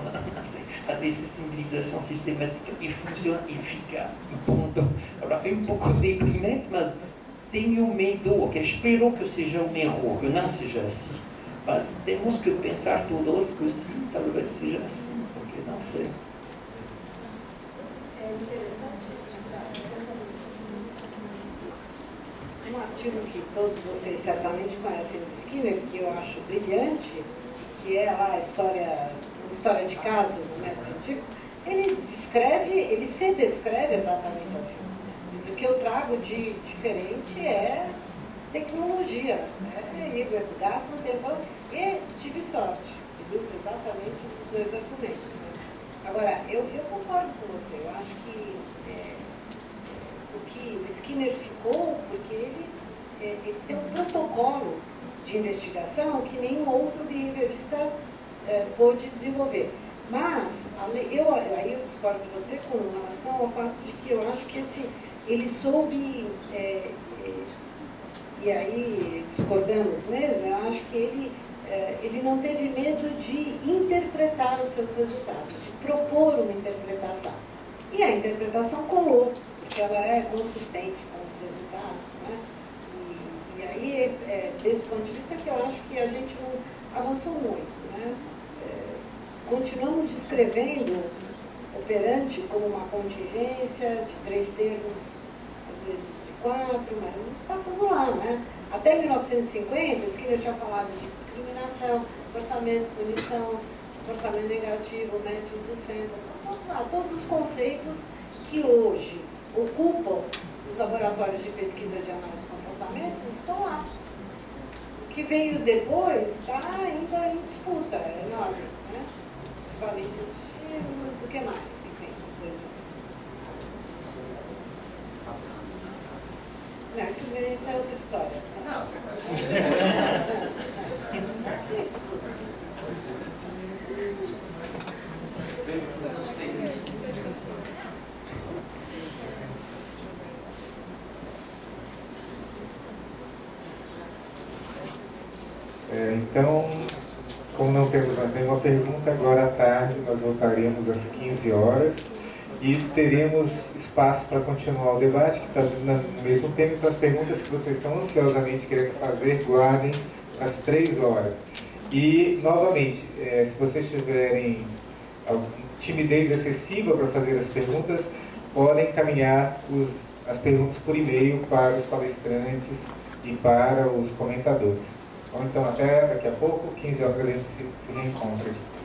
a dessensibilização sistemática e funciona e fica. E pronto. Agora, é um pouco deprimente, mas tenho medo, okay? Espero que seja um erro, que não seja assim. Mas temos que pensar todos que sim, talvez seja assim, porque não sei. É interessante um artigo que todos vocês certamente conhecem de Skinner, que eu acho brilhante, que é lá a história de caso do método científico. Ele se descreve exatamente assim. Diz, o que eu trago de diferente é tecnologia, gasto no tempo e tive sorte. E uso exatamente esses dois argumentos. Agora, eu concordo com você. Eu acho que o Skinner ficou porque ele tem um protocolo de investigação que nenhum outro behaviorista pôde desenvolver. Mas, aí eu discordo de você com relação ao fato de que eu acho que ele soube e aí discordamos mesmo, eu acho que ele não teve medo de interpretar os seus resultados, de propor uma interpretação. E a interpretação colou, porque ela é consistente com os resultados, né? E aí, desse ponto de vista, que eu acho que a gente não avançou muito, né? Continuamos descrevendo operante como uma contingência de 3 termos, às vezes de 4, mas está tudo lá, né? Até 1950, o Skinner tinha falado de discriminação, forçamento, punição, forçamento negativo, match inducendo, todos os conceitos que hoje ocupam os laboratórios de pesquisa de análise de comportamento estão lá. O que veio depois está ainda em disputa, é enorme, né? Valência de estímulos, o que mais que tem depois disso? Não, isso é outra história. Então, como não temos mais nenhuma pergunta, agora à tarde nós voltaremos às 15 horas e teremos espaço para continuar o debate, que está no mesmo tempo. Então, as perguntas que vocês estão ansiosamente querendo fazer, guardem às 3 horas. E, novamente, se vocês tiverem timidez excessiva para fazer as perguntas, podem encaminhar as perguntas por e-mail para os palestrantes e para os comentadores. Então, até daqui a pouco, 15 horas, a gente se reencontra aqui.